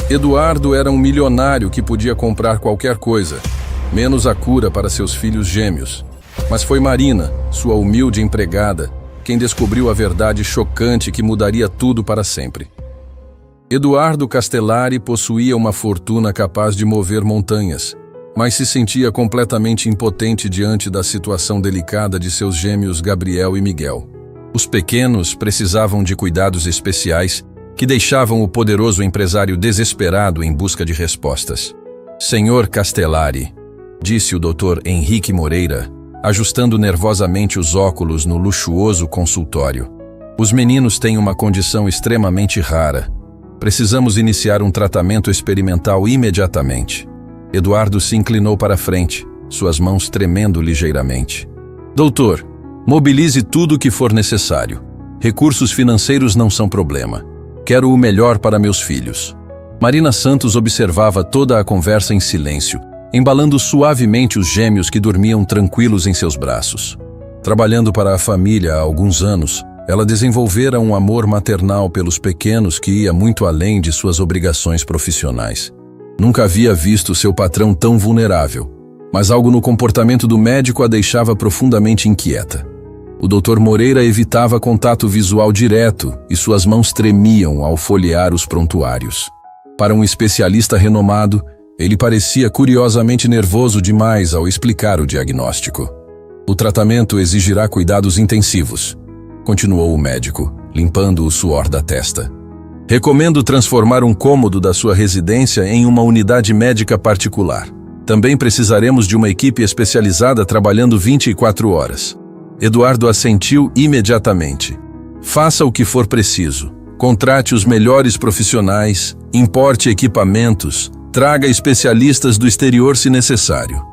Eduardo era um milionário que podia comprar qualquer coisa, menos a cura para seus filhos gêmeos. Mas foi Marina, sua humilde empregada, quem descobriu a verdade chocante que mudaria tudo para sempre. Eduardo Castellari possuía uma fortuna capaz de mover montanhas, mas se sentia completamente impotente diante da situação delicada de seus gêmeos Gabriel e Miguel. Os pequenos precisavam de cuidados especiais que deixavam o poderoso empresário desesperado em busca de respostas. Senhor Castellari, disse o Dr. Henrique Moreira, ajustando nervosamente os óculos no luxuoso consultório. Os meninos têm uma condição extremamente rara. Precisamos iniciar um tratamento experimental imediatamente. Eduardo se inclinou para a frente, suas mãos tremendo ligeiramente. Doutor, mobilize tudo o que for necessário. Recursos financeiros não são problema. Quero o melhor para meus filhos. Marina Santos observava toda a conversa em silêncio, embalando suavemente os gêmeos que dormiam tranquilos em seus braços. Trabalhando para a família há alguns anos, ela desenvolvera um amor maternal pelos pequenos que ia muito além de suas obrigações profissionais. Nunca havia visto seu patrão tão vulnerável, mas algo no comportamento do médico a deixava profundamente inquieta. O Dr. Moreira evitava contato visual direto e suas mãos tremiam ao folhear os prontuários. Para um especialista renomado, ele parecia curiosamente nervoso demais ao explicar o diagnóstico. O tratamento exigirá cuidados intensivos, continuou o médico, limpando o suor da testa. Recomendo transformar um cômodo da sua residência em uma unidade médica particular. Também precisaremos de uma equipe especializada trabalhando 24 horas. Eduardo assentiu imediatamente. Faça o que for preciso. Contrate os melhores profissionais, importe equipamentos, traga especialistas do exterior se necessário.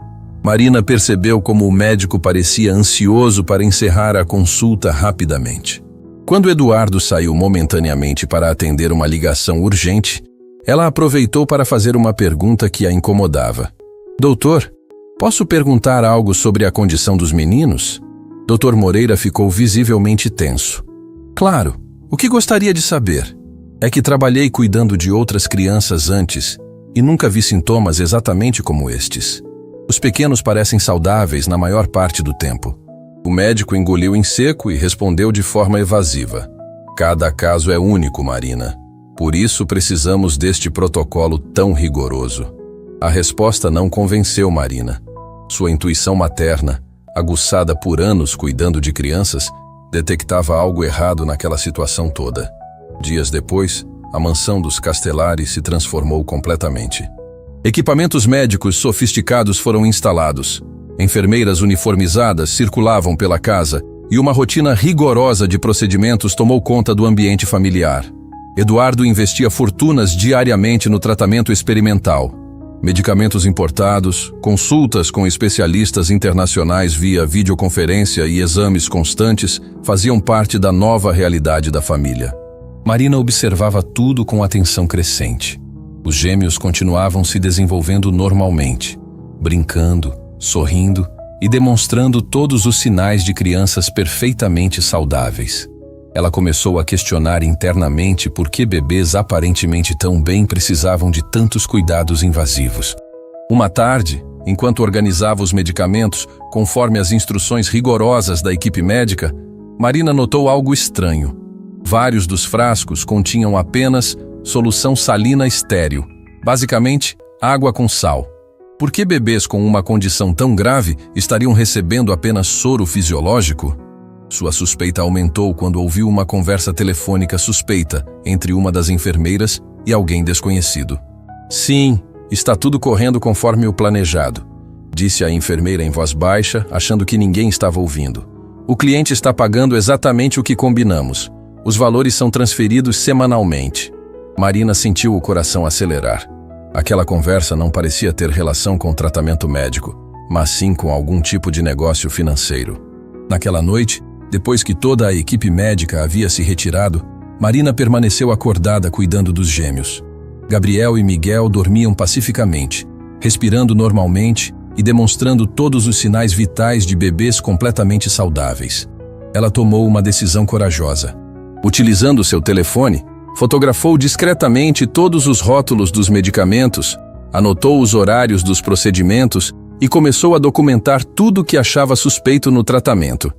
Marina percebeu como o médico parecia ansioso para encerrar a consulta rapidamente. Quando Eduardo saiu momentaneamente para atender uma ligação urgente, ela aproveitou para fazer uma pergunta que a incomodava. Doutor, posso perguntar algo sobre a condição dos meninos? Dr. Moreira ficou visivelmente tenso. Claro, o que gostaria de saber? É que trabalhei cuidando de outras crianças antes e nunca vi sintomas exatamente como estes. Os pequenos parecem saudáveis na maior parte do tempo. O médico engoliu em seco e respondeu de forma evasiva. Cada caso é único, Marina. Por isso precisamos deste protocolo tão rigoroso. A resposta não convenceu Marina. Sua intuição materna, aguçada por anos cuidando de crianças, detectava algo errado naquela situação toda. Dias depois, a mansão dos Castellari se transformou completamente. Equipamentos médicos sofisticados foram instalados. Enfermeiras uniformizadas circulavam pela casa e uma rotina rigorosa de procedimentos tomou conta do ambiente familiar. Eduardo investia fortunas diariamente no tratamento experimental. Medicamentos importados, consultas com especialistas internacionais via videoconferência e exames constantes faziam parte da nova realidade da família. Marina observava tudo com atenção crescente. Os gêmeos continuavam se desenvolvendo normalmente, brincando, sorrindo e demonstrando todos os sinais de crianças perfeitamente saudáveis. Ela começou a questionar internamente por que bebês aparentemente tão bem precisavam de tantos cuidados invasivos. Uma tarde, enquanto organizava os medicamentos, conforme as instruções rigorosas da equipe médica, Marina notou algo estranho. Vários dos frascos continham apenas solução salina estéril, basicamente água com sal. Por que bebês com uma condição tão grave estariam recebendo apenas soro fisiológico? Sua suspeita aumentou quando ouviu uma conversa telefônica suspeita entre uma das enfermeiras e alguém desconhecido. Sim, está tudo correndo conforme o planejado, disse a enfermeira em voz baixa, achando que ninguém estava ouvindo. O cliente está pagando exatamente o que combinamos. Os valores são transferidos semanalmente. Marina sentiu o coração acelerar. Aquela conversa não parecia ter relação com o tratamento médico, mas sim com algum tipo de negócio financeiro. Naquela noite, depois que toda a equipe médica havia se retirado, Marina permaneceu acordada cuidando dos gêmeos. Gabriel e Miguel dormiam pacificamente, respirando normalmente e demonstrando todos os sinais vitais de bebês completamente saudáveis. Ela tomou uma decisão corajosa. Utilizando seu telefone, Fotografou discretamente todos os rótulos dos medicamentos, anotou os horários dos procedimentos e começou a documentar tudo o que achava suspeito no tratamento.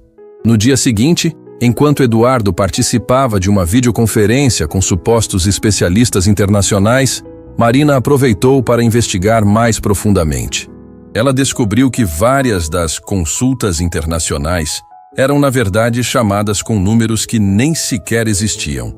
No dia seguinte, enquanto Eduardo participava de uma videoconferência com supostos especialistas internacionais, Marina aproveitou para investigar mais profundamente. Ela descobriu que várias das consultas internacionais eram, na verdade, chamadas com números que nem sequer existiam.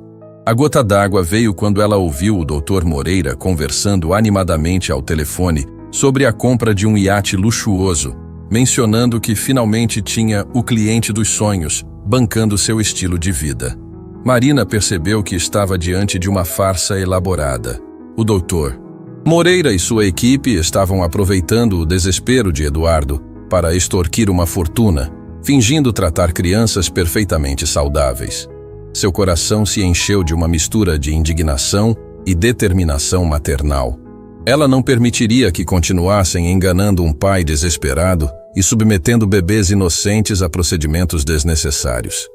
A gota d'água veio quando ela ouviu o Dr. Moreira conversando animadamente ao telefone sobre a compra de um iate luxuoso, mencionando que finalmente tinha o cliente dos sonhos, bancando seu estilo de vida. Marina percebeu que estava diante de uma farsa elaborada. O Dr. Moreira e sua equipe estavam aproveitando o desespero de Eduardo para extorquir uma fortuna, fingindo tratar crianças perfeitamente saudáveis. Seu coração se encheu de uma mistura de indignação e determinação maternal. Ela não permitiria que continuassem enganando um pai desesperado e submetendo bebês inocentes a procedimentos desnecessários.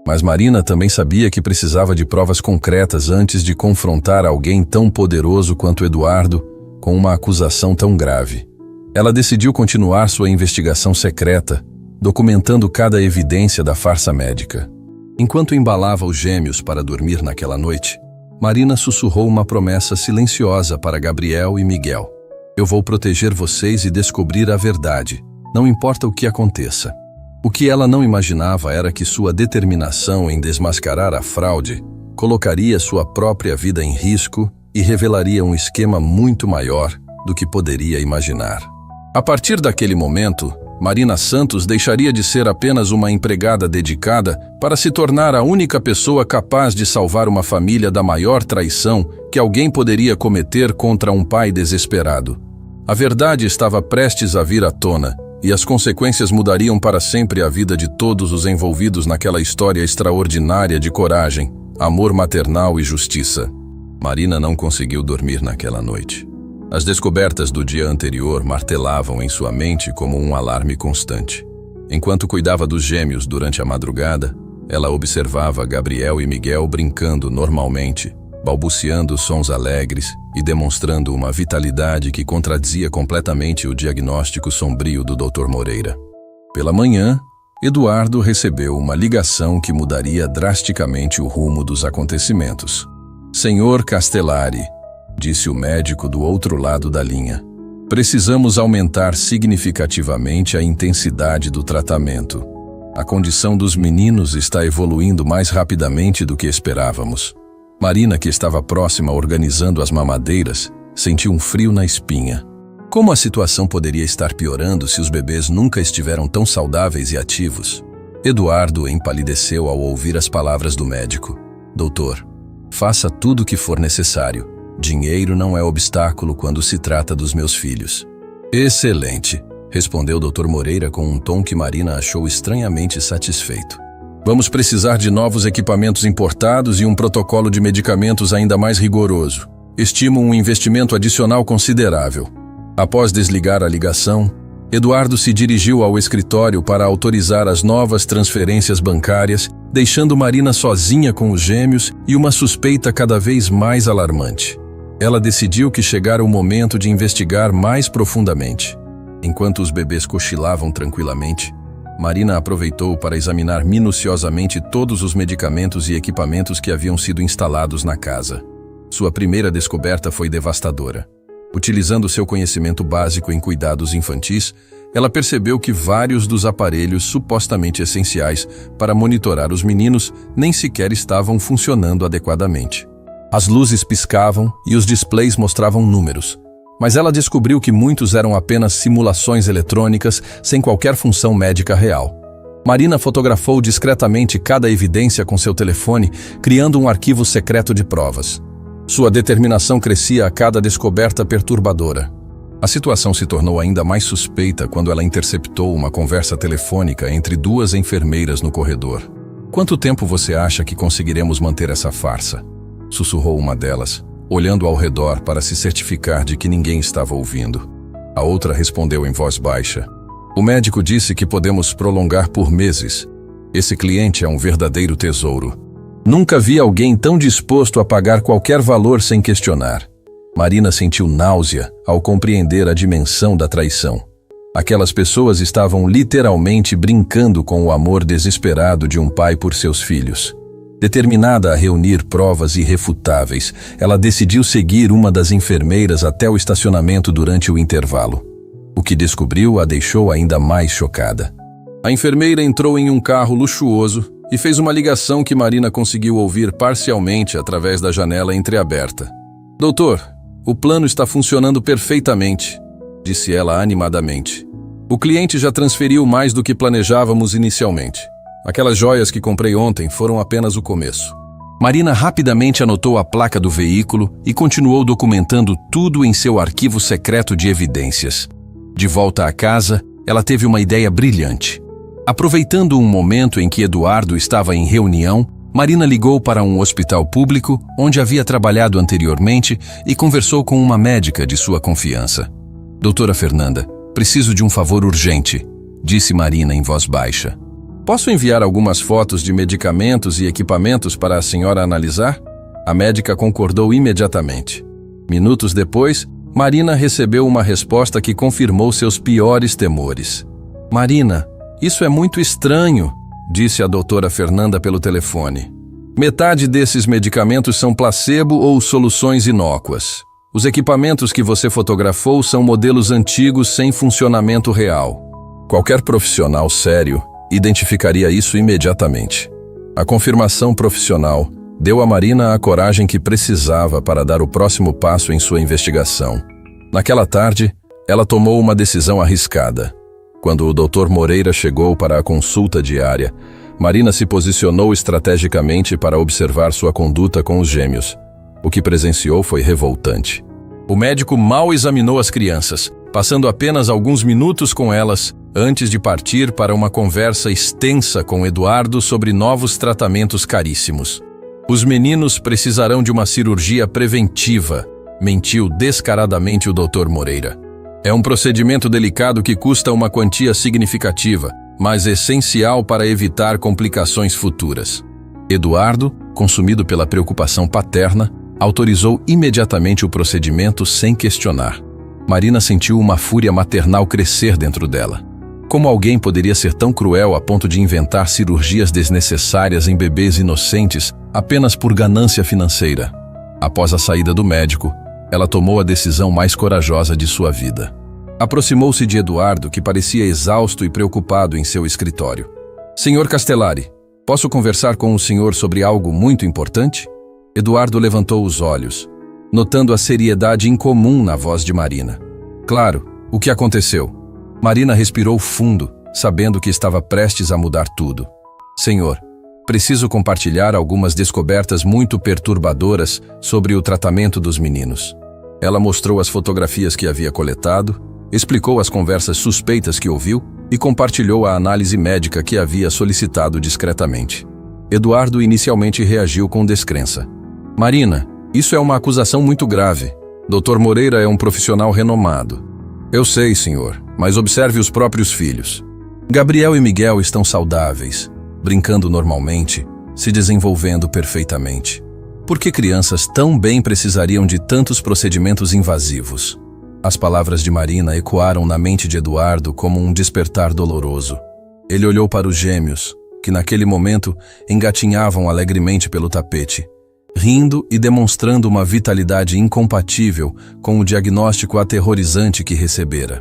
Mas Marina também sabia que precisava de provas concretas antes de confrontar alguém tão poderoso quanto Eduardo com uma acusação tão grave. Ela decidiu continuar sua investigação secreta, documentando cada evidência da farsa médica. Enquanto embalava os gêmeos para dormir naquela noite, Marina sussurrou uma promessa silenciosa para Gabriel e Miguel. Eu vou proteger vocês e descobrir a verdade, não importa o que aconteça. O que ela não imaginava era que sua determinação em desmascarar a fraude colocaria sua própria vida em risco e revelaria um esquema muito maior do que poderia imaginar. A partir daquele momento, Marina Santos deixaria de ser apenas uma empregada dedicada para se tornar a única pessoa capaz de salvar uma família da maior traição que alguém poderia cometer contra um pai desesperado. A verdade estava prestes a vir à tona, e as consequências mudariam para sempre a vida de todos os envolvidos naquela história extraordinária de coragem, amor maternal e justiça. Marina não conseguiu dormir naquela noite. As descobertas do dia anterior martelavam em sua mente como um alarme constante. Enquanto cuidava dos gêmeos durante a madrugada, ela observava Gabriel e Miguel brincando normalmente, balbuciando sons alegres e demonstrando uma vitalidade que contradizia completamente o diagnóstico sombrio do Dr. Moreira. Pela manhã, Eduardo recebeu uma ligação que mudaria drasticamente o rumo dos acontecimentos. Senhor Castellari, disse o médico do outro lado da linha, precisamos aumentar significativamente a intensidade do tratamento. A condição dos meninos está evoluindo mais rapidamente do que esperávamos. Marina, que estava próxima organizando as mamadeiras, sentiu um frio na espinha. Como a situação poderia estar piorando se os bebês nunca estiveram tão saudáveis e ativos? Eduardo empalideceu ao ouvir as palavras do médico. Doutor, faça tudo o que for necessário. Dinheiro não é obstáculo quando se trata dos meus filhos. Excelente, respondeu Dr. Moreira com um tom que Marina achou estranhamente satisfeito. Vamos precisar de novos equipamentos importados e um protocolo de medicamentos ainda mais rigoroso. Estimo um investimento adicional considerável. Após desligar a ligação, Eduardo se dirigiu ao escritório para autorizar as novas transferências bancárias, deixando Marina sozinha com os gêmeos e uma suspeita cada vez mais alarmante. Ela decidiu que chegara o momento de investigar mais profundamente. Enquanto os bebês cochilavam tranquilamente, Marina aproveitou para examinar minuciosamente todos os medicamentos e equipamentos que haviam sido instalados na casa. Sua primeira descoberta foi devastadora. Utilizando seu conhecimento básico em cuidados infantis, ela percebeu que vários dos aparelhos supostamente essenciais para monitorar os meninos nem sequer estavam funcionando adequadamente. As luzes piscavam e os displays mostravam números, mas ela descobriu que muitos eram apenas simulações eletrônicas sem qualquer função médica real. Marina fotografou discretamente cada evidência com seu telefone, criando um arquivo secreto de provas. Sua determinação crescia a cada descoberta perturbadora. A situação se tornou ainda mais suspeita quando ela interceptou uma conversa telefônica entre duas enfermeiras no corredor. Quanto tempo você acha que conseguiremos manter essa farsa? Sussurrou uma delas, olhando ao redor para se certificar de que ninguém estava ouvindo. A outra respondeu em voz baixa. O médico disse que podemos prolongar por meses. Esse cliente é um verdadeiro tesouro. Nunca vi alguém tão disposto a pagar qualquer valor sem questionar. Marina sentiu náusea ao compreender a dimensão da traição. Aquelas pessoas estavam literalmente brincando com o amor desesperado de um pai por seus filhos. Determinada a reunir provas irrefutáveis, ela decidiu seguir uma das enfermeiras até o estacionamento durante o intervalo. O que descobriu a deixou ainda mais chocada. A enfermeira entrou em um carro luxuoso e fez uma ligação que Marina conseguiu ouvir parcialmente através da janela entreaberta. "Doutor, o plano está funcionando perfeitamente", disse ela animadamente. "O cliente já transferiu mais do que planejávamos inicialmente. Aquelas joias que comprei ontem foram apenas o começo." Marina rapidamente anotou a placa do veículo e continuou documentando tudo em seu arquivo secreto de evidências. De volta à casa, ela teve uma ideia brilhante. Aproveitando um momento em que Eduardo estava em reunião, Marina ligou para um hospital público onde havia trabalhado anteriormente e conversou com uma médica de sua confiança. "Doutora Fernanda, preciso de um favor urgente", disse Marina em voz baixa. "Posso enviar algumas fotos de medicamentos e equipamentos para a senhora analisar?" A médica concordou imediatamente. Minutos depois, Marina recebeu uma resposta que confirmou seus piores temores. "Marina, isso é muito estranho", disse a doutora Fernanda pelo telefone. "Metade desses medicamentos são placebo ou soluções inócuas. Os equipamentos que você fotografou são modelos antigos sem funcionamento real. Qualquer profissional sério identificaria isso imediatamente." A confirmação profissional deu a Marina a coragem que precisava para dar o próximo passo em sua investigação. Naquela tarde, ela tomou uma decisão arriscada. Quando o Dr. Moreira chegou para a consulta diária, Marina se posicionou estrategicamente para observar sua conduta com os gêmeos. O que presenciou foi revoltante. O médico mal examinou as crianças, passando apenas alguns minutos com elas, antes de partir para uma conversa extensa com Eduardo sobre novos tratamentos caríssimos. "Os meninos precisarão de uma cirurgia preventiva", mentiu descaradamente o Dr. Moreira. "É um procedimento delicado que custa uma quantia significativa, mas essencial para evitar complicações futuras." Eduardo, consumido pela preocupação paterna, autorizou imediatamente o procedimento sem questionar. Marina sentiu uma fúria maternal crescer dentro dela. Como alguém poderia ser tão cruel a ponto de inventar cirurgias desnecessárias em bebês inocentes apenas por ganância financeira? Após a saída do médico, ela tomou a decisão mais corajosa de sua vida. Aproximou-se de Eduardo, que parecia exausto e preocupado em seu escritório. "Senhor Castellari, posso conversar com o senhor sobre algo muito importante?" Eduardo levantou os olhos, notando a seriedade incomum na voz de Marina. "Claro, o que aconteceu?" Marina respirou fundo, sabendo que estava prestes a mudar tudo. "Senhor, preciso compartilhar algumas descobertas muito perturbadoras sobre o tratamento dos meninos." Ela mostrou as fotografias que havia coletado, explicou as conversas suspeitas que ouviu e compartilhou a análise médica que havia solicitado discretamente. Eduardo inicialmente reagiu com descrença. "Marina, isso é uma acusação muito grave. Dr. Moreira é um profissional renomado." "Eu sei, senhor, mas observe os próprios filhos. Gabriel e Miguel estão saudáveis, brincando normalmente, se desenvolvendo perfeitamente. Por que crianças tão bem precisariam de tantos procedimentos invasivos?" As palavras de Marina ecoaram na mente de Eduardo como um despertar doloroso. Ele olhou para os gêmeos, que naquele momento engatinhavam alegremente pelo tapete, rindo e demonstrando uma vitalidade incompatível com o diagnóstico aterrorizante que recebera.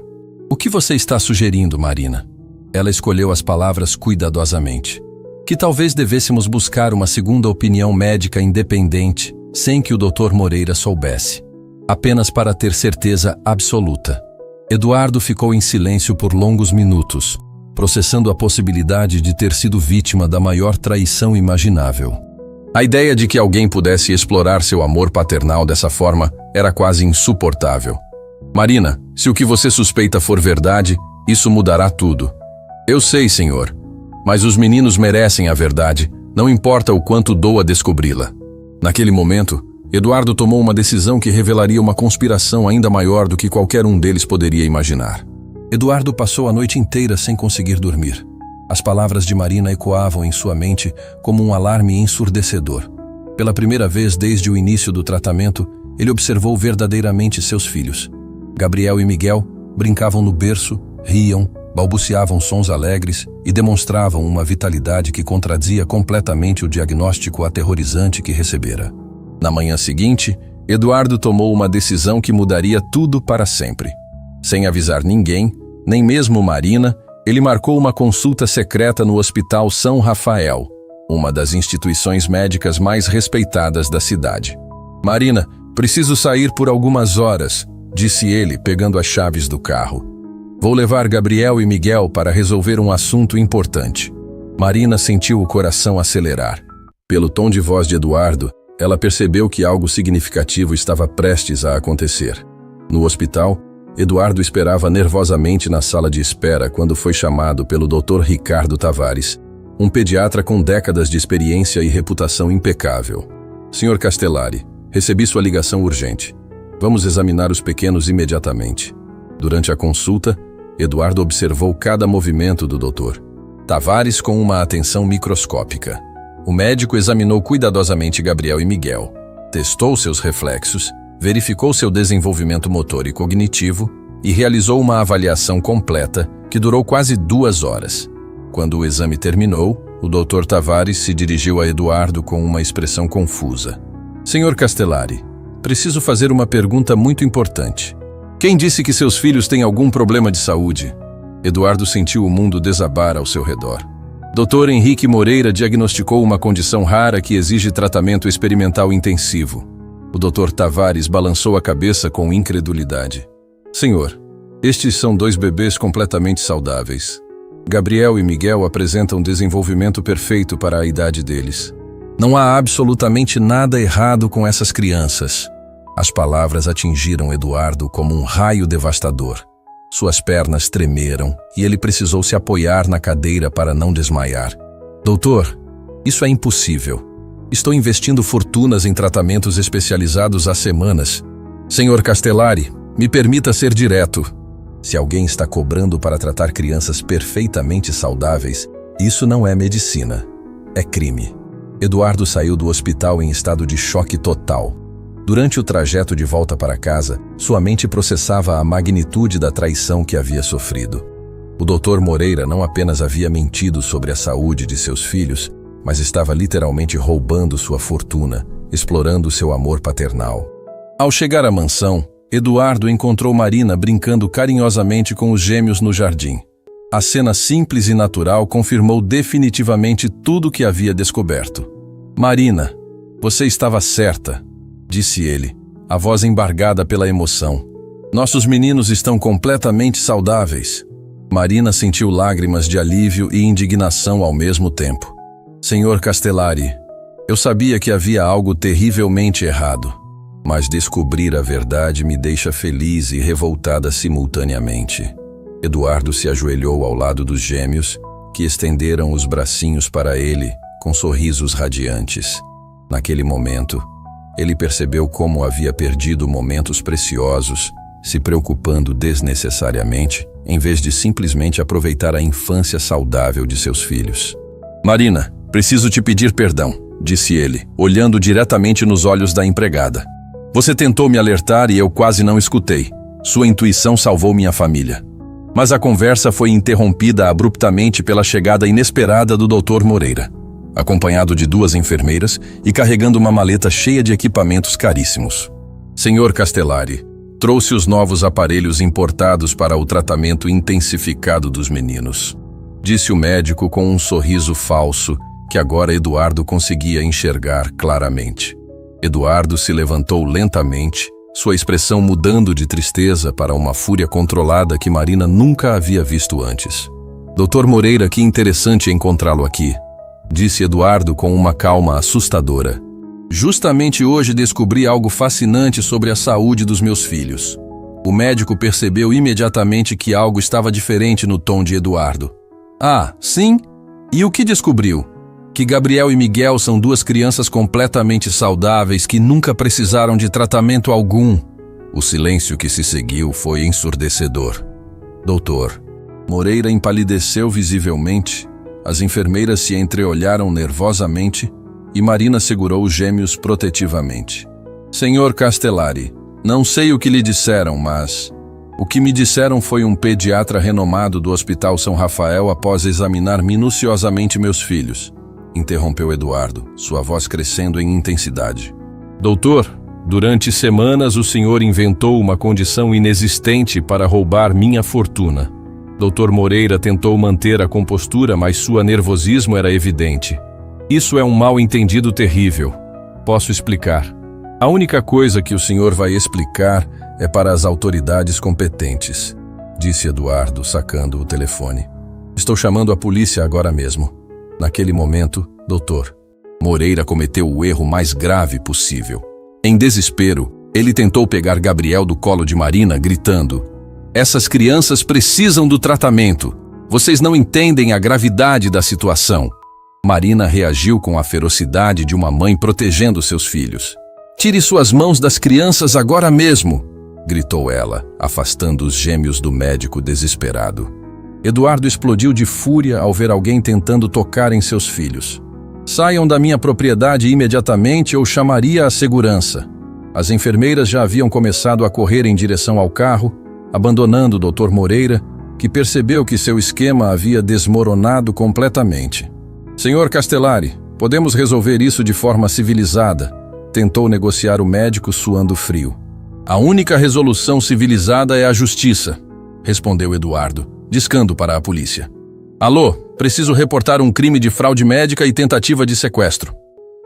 "O que você está sugerindo, Marina?" Ela escolheu as palavras cuidadosamente. "Que talvez devêssemos buscar uma segunda opinião médica independente, sem que o Dr. Moreira soubesse. Apenas para ter certeza absoluta." Eduardo ficou em silêncio por longos minutos, processando a possibilidade de ter sido vítima da maior traição imaginável. A ideia de que alguém pudesse explorar seu amor paternal dessa forma era quase insuportável. "Marina, se o que você suspeita for verdade, isso mudará tudo." "Eu sei, senhor, mas os meninos merecem a verdade, não importa o quanto doa descobri-la." Naquele momento, Eduardo tomou uma decisão que revelaria uma conspiração ainda maior do que qualquer um deles poderia imaginar. Eduardo passou a noite inteira sem conseguir dormir. As palavras de Marina ecoavam em sua mente como um alarme ensurdecedor. Pela primeira vez desde o início do tratamento, ele observou verdadeiramente seus filhos. Gabriel e Miguel brincavam no berço, riam, balbuciavam sons alegres e demonstravam uma vitalidade que contradizia completamente o diagnóstico aterrorizante que recebera. Na manhã seguinte, Eduardo tomou uma decisão que mudaria tudo para sempre. Sem avisar ninguém, nem mesmo Marina, ele marcou uma consulta secreta no Hospital São Rafael, uma das instituições médicas mais respeitadas da cidade. "Marina, preciso sair por algumas horas", disse ele, pegando as chaves do carro. "Vou levar Gabriel e Miguel para resolver um assunto importante." Marina sentiu o coração acelerar. Pelo tom de voz de Eduardo, ela percebeu que algo significativo estava prestes a acontecer. No hospital, Eduardo esperava nervosamente na sala de espera quando foi chamado pelo Dr. Ricardo Tavares, um pediatra com décadas de experiência e reputação impecável. "Sr. Castellari, recebi sua ligação urgente. Vamos examinar os pequenos imediatamente." Durante a consulta, Eduardo observou cada movimento do Dr. Tavares com uma atenção microscópica. O médico examinou cuidadosamente Gabriel e Miguel, testou seus reflexos, verificou seu desenvolvimento motor e cognitivo e realizou uma avaliação completa que durou quase 2 horas. Quando o exame terminou, o Dr. Tavares se dirigiu a Eduardo com uma expressão confusa. "Sr. Castellari, preciso fazer uma pergunta muito importante. Quem disse que seus filhos têm algum problema de saúde?" Eduardo sentiu o mundo desabar ao seu redor. "Dr. Henrique Moreira diagnosticou uma condição rara que exige tratamento experimental intensivo." O Dr. Tavares balançou a cabeça com incredulidade. "Senhor, estes são 2 bebês completamente saudáveis. Gabriel e Miguel apresentam desenvolvimento perfeito para a idade deles. Não há absolutamente nada errado com essas crianças." As palavras atingiram Eduardo como um raio devastador. Suas pernas tremeram e ele precisou se apoiar na cadeira para não desmaiar. "Doutor, isso é impossível. Estou investindo fortunas em tratamentos especializados há semanas. Sr. Castellari, me permita ser direto. Se alguém está cobrando para tratar crianças perfeitamente saudáveis, isso não é medicina. É crime." Eduardo saiu do hospital em estado de choque total. Durante o trajeto de volta para casa, sua mente processava a magnitude da traição que havia sofrido. O Dr. Moreira não apenas havia mentido sobre a saúde de seus filhos, mas estava literalmente roubando sua fortuna, explorando seu amor paternal. Ao chegar à mansão, Eduardo encontrou Marina brincando carinhosamente com os gêmeos no jardim. A cena simples e natural confirmou definitivamente tudo o que havia descoberto. "Marina, você estava certa", disse ele, a voz embargada pela emoção. "Nossos meninos estão completamente saudáveis." Marina sentiu lágrimas de alívio e indignação ao mesmo tempo. "Sr. Castellari, eu sabia que havia algo terrivelmente errado, mas descobrir a verdade me deixa feliz e revoltada simultaneamente." Eduardo se ajoelhou ao lado dos gêmeos, que estenderam os bracinhos para ele com sorrisos radiantes. Naquele momento, ele percebeu como havia perdido momentos preciosos, se preocupando desnecessariamente, em vez de simplesmente aproveitar a infância saudável de seus filhos. "Marina, preciso te pedir perdão", disse ele, olhando diretamente nos olhos da empregada. "Você tentou me alertar e eu quase não escutei. Sua intuição salvou minha família." Mas a conversa foi interrompida abruptamente pela chegada inesperada do Dr. Moreira, acompanhado de 2 enfermeiras e carregando uma maleta cheia de equipamentos caríssimos. "Sr. Castellari, trouxe os novos aparelhos importados para o tratamento intensificado dos meninos", disse o médico com um sorriso falso que agora Eduardo conseguia enxergar claramente. Eduardo se levantou lentamente, sua expressão mudando de tristeza para uma fúria controlada que Marina nunca havia visto antes. "Dr. Moreira, que interessante encontrá-lo aqui", disse Eduardo com uma calma assustadora. "Justamente hoje descobri algo fascinante sobre a saúde dos meus filhos." O médico percebeu imediatamente que algo estava diferente no tom de Eduardo. "Ah, sim? E o que descobriu?" "Que Gabriel e Miguel são 2 crianças completamente saudáveis que nunca precisaram de tratamento algum." O silêncio que se seguiu foi ensurdecedor. Doutor. Moreira empalideceu visivelmente As enfermeiras se entreolharam nervosamente e Marina segurou os gêmeos protetivamente. Senhor Castellari, não sei o que lhe disseram, mas... O que me disseram foi um pediatra renomado do Hospital São Rafael após examinar minuciosamente meus filhos, interrompeu Eduardo, sua voz crescendo em intensidade. Doutor, durante semanas o senhor inventou uma condição inexistente para roubar minha fortuna. Dr. Moreira tentou manter a compostura, mas seu nervosismo era evidente. Isso é um mal-entendido terrível. Posso explicar. A única coisa que o senhor vai explicar é para as autoridades competentes, disse Eduardo, sacando o telefone. Estou chamando a polícia agora mesmo. Naquele momento, doutor, Moreira cometeu o erro mais grave possível. Em desespero, ele tentou pegar Gabriel do colo de Marina, gritando: essas crianças precisam do tratamento. Vocês não entendem a gravidade da situação. Marina reagiu com a ferocidade de uma mãe protegendo seus filhos. Tire suas mãos das crianças agora mesmo, gritou ela, afastando os gêmeos do médico desesperado. Eduardo explodiu de fúria ao ver alguém tentando tocar em seus filhos. Saiam da minha propriedade imediatamente ou chamaria a segurança. As enfermeiras já haviam começado a correr em direção ao carro, abandonando o Dr. Moreira, que percebeu que seu esquema havia desmoronado completamente. Senhor Castellari, podemos resolver isso de forma civilizada, tentou negociar o médico suando frio. A única resolução civilizada é a justiça, respondeu Eduardo, discando para a polícia. Alô, preciso reportar um crime de fraude médica e tentativa de sequestro.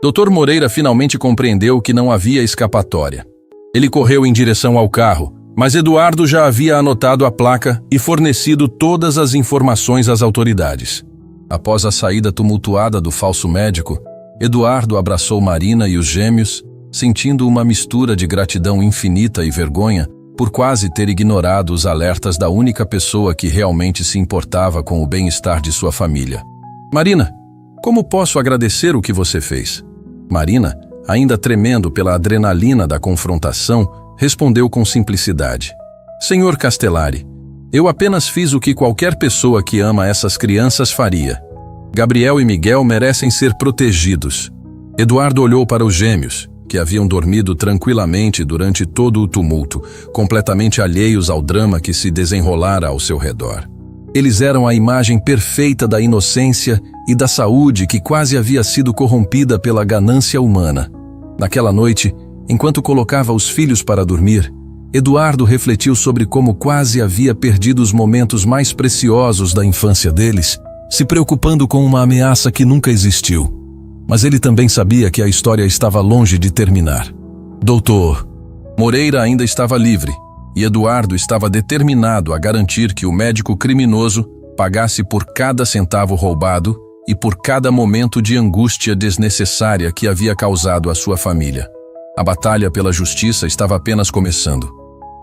Dr. Moreira finalmente compreendeu que não havia escapatória. Ele correu em direção ao carro, mas Eduardo já havia anotado a placa e fornecido todas as informações às autoridades. Após a saída tumultuada do falso médico, Eduardo abraçou Marina e os gêmeos, sentindo uma mistura de gratidão infinita e vergonha por quase ter ignorado os alertas da única pessoa que realmente se importava com o bem-estar de sua família. Marina, como posso agradecer o que você fez? Marina, ainda tremendo pela adrenalina da confrontação, respondeu com simplicidade. Senhor Castellari, eu apenas fiz o que qualquer pessoa que ama essas crianças faria. Gabriel e Miguel merecem ser protegidos. Eduardo olhou para os gêmeos, que haviam dormido tranquilamente durante todo o tumulto, completamente alheios ao drama que se desenrolara ao seu redor. Eles eram a imagem perfeita da inocência e da saúde que quase havia sido corrompida pela ganância humana. Naquela noite, enquanto colocava os filhos para dormir, Eduardo refletiu sobre como quase havia perdido os momentos mais preciosos da infância deles, se preocupando com uma ameaça que nunca existiu. Mas ele também sabia que a história estava longe de terminar. Doutor Moreira ainda estava livre, e Eduardo estava determinado a garantir que o médico criminoso pagasse por cada centavo roubado e por cada momento de angústia desnecessária que havia causado à sua família. A batalha pela justiça estava apenas começando,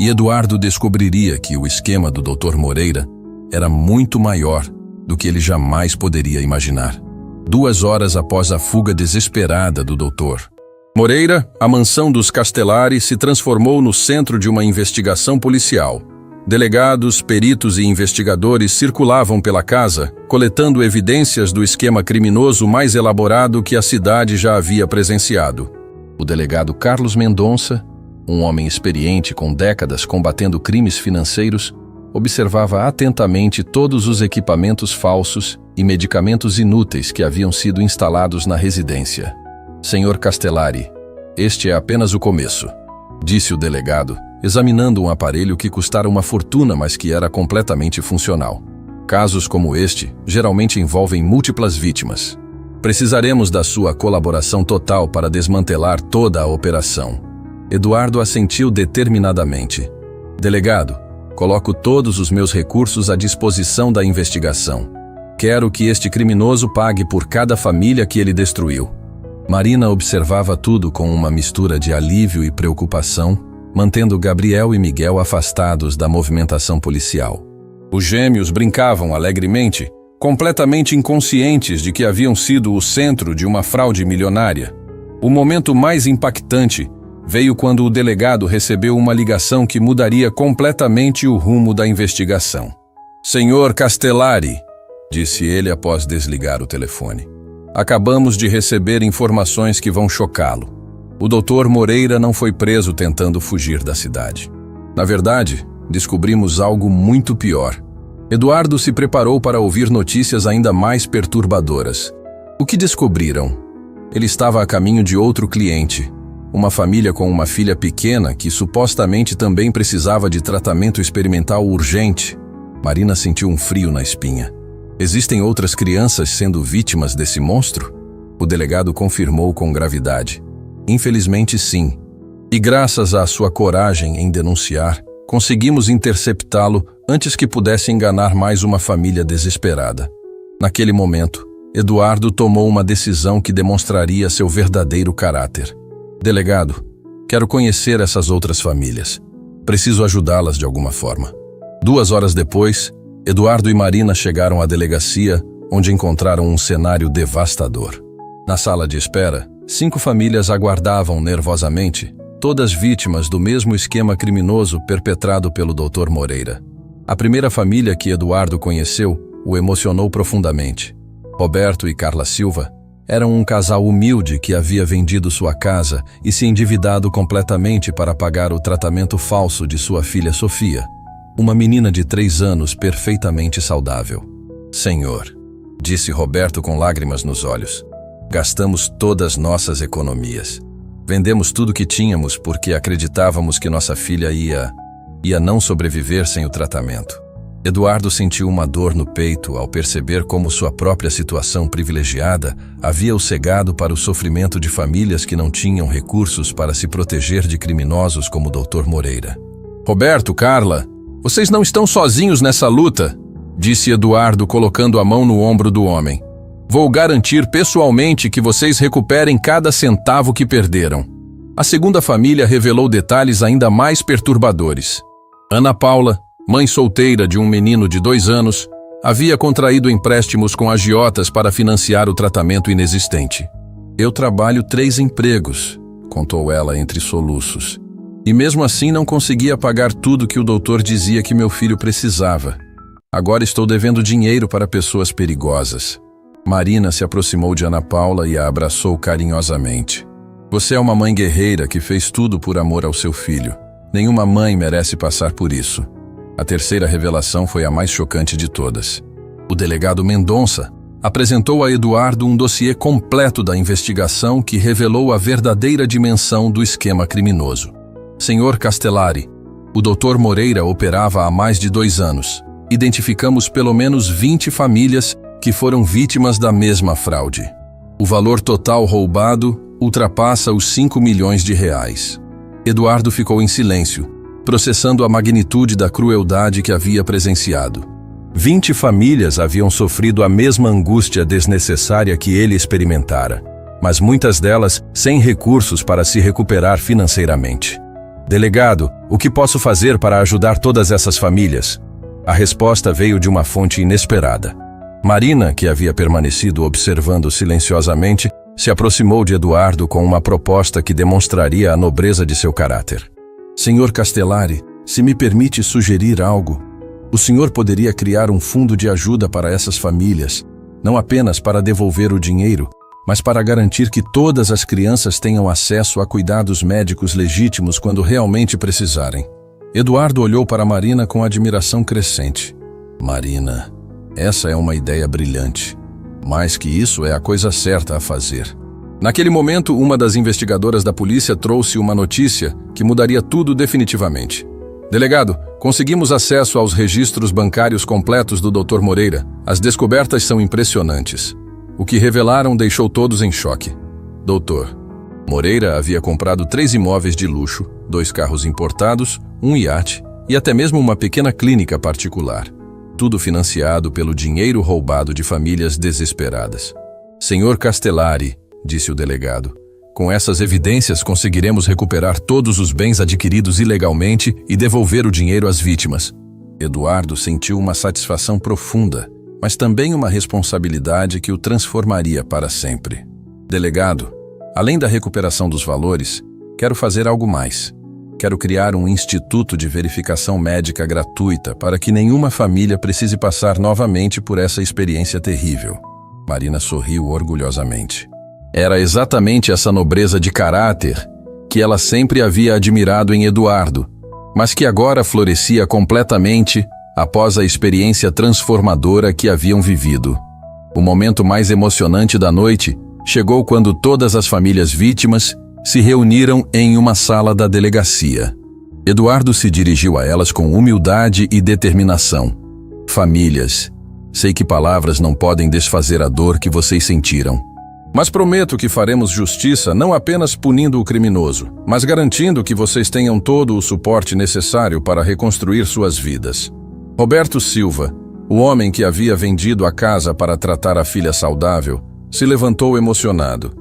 e Eduardo descobriria que o esquema do Dr. Moreira era muito maior do que ele jamais poderia imaginar. 2 horas após a fuga desesperada do Dr. Moreira, a mansão dos Castellari se transformou no centro de uma investigação policial. Delegados, peritos e investigadores circulavam pela casa, coletando evidências do esquema criminoso mais elaborado que a cidade já havia presenciado. O delegado Carlos Mendonça, um homem experiente com décadas combatendo crimes financeiros, observava atentamente todos os equipamentos falsos e medicamentos inúteis que haviam sido instalados na residência. Senhor Castellari, este é apenas o começo, disse o delegado, examinando um aparelho que custara uma fortuna, mas que era completamente funcional. Casos como este geralmente envolvem múltiplas vítimas. Precisaremos da sua colaboração total para desmantelar toda a operação. Eduardo assentiu determinadamente. Delegado, coloco todos os meus recursos à disposição da investigação. Quero que este criminoso pague por cada família que ele destruiu. Marina observava tudo com uma mistura de alívio e preocupação, mantendo Gabriel e Miguel afastados da movimentação policial. Os gêmeos brincavam alegremente, completamente inconscientes de que haviam sido o centro de uma fraude milionária. O momento mais impactante veio quando o delegado recebeu uma ligação que mudaria completamente o rumo da investigação. Senhor Castellari, disse ele após desligar o telefone. Acabamos de receber informações que vão chocá-lo. O Dr. Moreira não foi preso tentando fugir da cidade. Na verdade, descobrimos algo muito pior. Eduardo se preparou para ouvir notícias ainda mais perturbadoras. O que descobriram? Ele estava a caminho de outro cliente, uma família com uma filha pequena que supostamente também precisava de tratamento experimental urgente. Marina sentiu um frio na espinha. Existem outras crianças sendo vítimas desse monstro? O delegado confirmou com gravidade. Infelizmente, sim. E graças à sua coragem em denunciar, conseguimos interceptá-lo antes que pudesse enganar mais uma família desesperada. Naquele momento, Eduardo tomou uma decisão que demonstraria seu verdadeiro caráter. Delegado, quero conhecer essas outras famílias. Preciso ajudá-las de alguma forma. 2 horas depois, Eduardo e Marina chegaram à delegacia, onde encontraram um cenário devastador. Na sala de espera, 5 famílias aguardavam nervosamente, todas vítimas do mesmo esquema criminoso perpetrado pelo Dr. Moreira. A primeira família que Eduardo conheceu o emocionou profundamente. Roberto e Carla Silva eram um casal humilde que havia vendido sua casa e se endividado completamente para pagar o tratamento falso de sua filha Sofia, uma menina de 3 anos perfeitamente saudável. Senhor, disse Roberto com lágrimas nos olhos, gastamos todas nossas economias. Vendemos tudo que tínhamos porque acreditávamos que nossa filha ia não sobreviver sem o tratamento. Eduardo sentiu uma dor no peito ao perceber como sua própria situação privilegiada havia o cegado para o sofrimento de famílias que não tinham recursos para se proteger de criminosos como o Dr. Moreira. Roberto, Carla, vocês não estão sozinhos nessa luta, disse Eduardo colocando a mão no ombro do homem. Vou garantir pessoalmente que vocês recuperem cada centavo que perderam. A segunda família revelou detalhes ainda mais perturbadores. Ana Paula, mãe solteira de um menino de 2 anos, havia contraído empréstimos com agiotas para financiar o tratamento inexistente. Eu trabalho 3 empregos, contou ela entre soluços. E mesmo assim não conseguia pagar tudo que o doutor dizia que meu filho precisava. Agora estou devendo dinheiro para pessoas perigosas. Marina se aproximou de Ana Paula e a abraçou carinhosamente. Você é uma mãe guerreira que fez tudo por amor ao seu filho. Nenhuma mãe merece passar por isso. A terceira revelação foi a mais chocante de todas. O delegado Mendonça apresentou a Eduardo um dossiê completo da investigação que revelou a verdadeira dimensão do esquema criminoso. Senhor Castellari, o Dr. Moreira operava há mais de 2 anos. Identificamos pelo menos 20 famílias que foram vítimas da mesma fraude. O valor total roubado ultrapassa os 5 milhões de reais. Eduardo ficou em silêncio, processando a magnitude da crueldade que havia presenciado. 20 famílias haviam sofrido a mesma angústia desnecessária que ele experimentara, mas muitas delas sem recursos para se recuperar financeiramente. Delegado, o que posso fazer para ajudar todas essas famílias? A resposta veio de uma fonte inesperada. Marina, que havia permanecido observando silenciosamente, se aproximou de Eduardo com uma proposta que demonstraria a nobreza de seu caráter. Senhor Castellari, se me permite sugerir algo, o senhor poderia criar um fundo de ajuda para essas famílias, não apenas para devolver o dinheiro, mas para garantir que todas as crianças tenham acesso a cuidados médicos legítimos quando realmente precisarem. Eduardo olhou para Marina com admiração crescente. Marina, essa é uma ideia brilhante. Mais que isso, é a coisa certa a fazer. Naquele momento, uma das investigadoras da polícia trouxe uma notícia que mudaria tudo definitivamente. Delegado, conseguimos acesso aos registros bancários completos do Dr. Moreira. As descobertas são impressionantes. O que revelaram deixou todos em choque. Doutor, Moreira havia comprado 3 imóveis de luxo, 2 carros importados, um iate e até mesmo uma pequena clínica particular. Tudo financiado pelo dinheiro roubado de famílias desesperadas. Senhor Castellari, disse o delegado, com essas evidências conseguiremos recuperar todos os bens adquiridos ilegalmente e devolver o dinheiro às vítimas. Eduardo sentiu uma satisfação profunda, mas também uma responsabilidade que o transformaria para sempre. Delegado, além da recuperação dos valores, quero fazer algo mais. Quero criar um instituto de verificação médica gratuita para que nenhuma família precise passar novamente por essa experiência terrível. Marina sorriu orgulhosamente. Era exatamente essa nobreza de caráter que ela sempre havia admirado em Eduardo, mas que agora florescia completamente após a experiência transformadora que haviam vivido. O momento mais emocionante da noite chegou quando todas as famílias vítimas se reuniram em uma sala da delegacia. Eduardo se dirigiu a elas com humildade e determinação. Famílias, sei que palavras não podem desfazer a dor que vocês sentiram. Mas prometo que faremos justiça não apenas punindo o criminoso, mas garantindo que vocês tenham todo o suporte necessário para reconstruir suas vidas. Roberto Silva, o homem que havia vendido a casa para tratar a filha saudável, se levantou emocionado.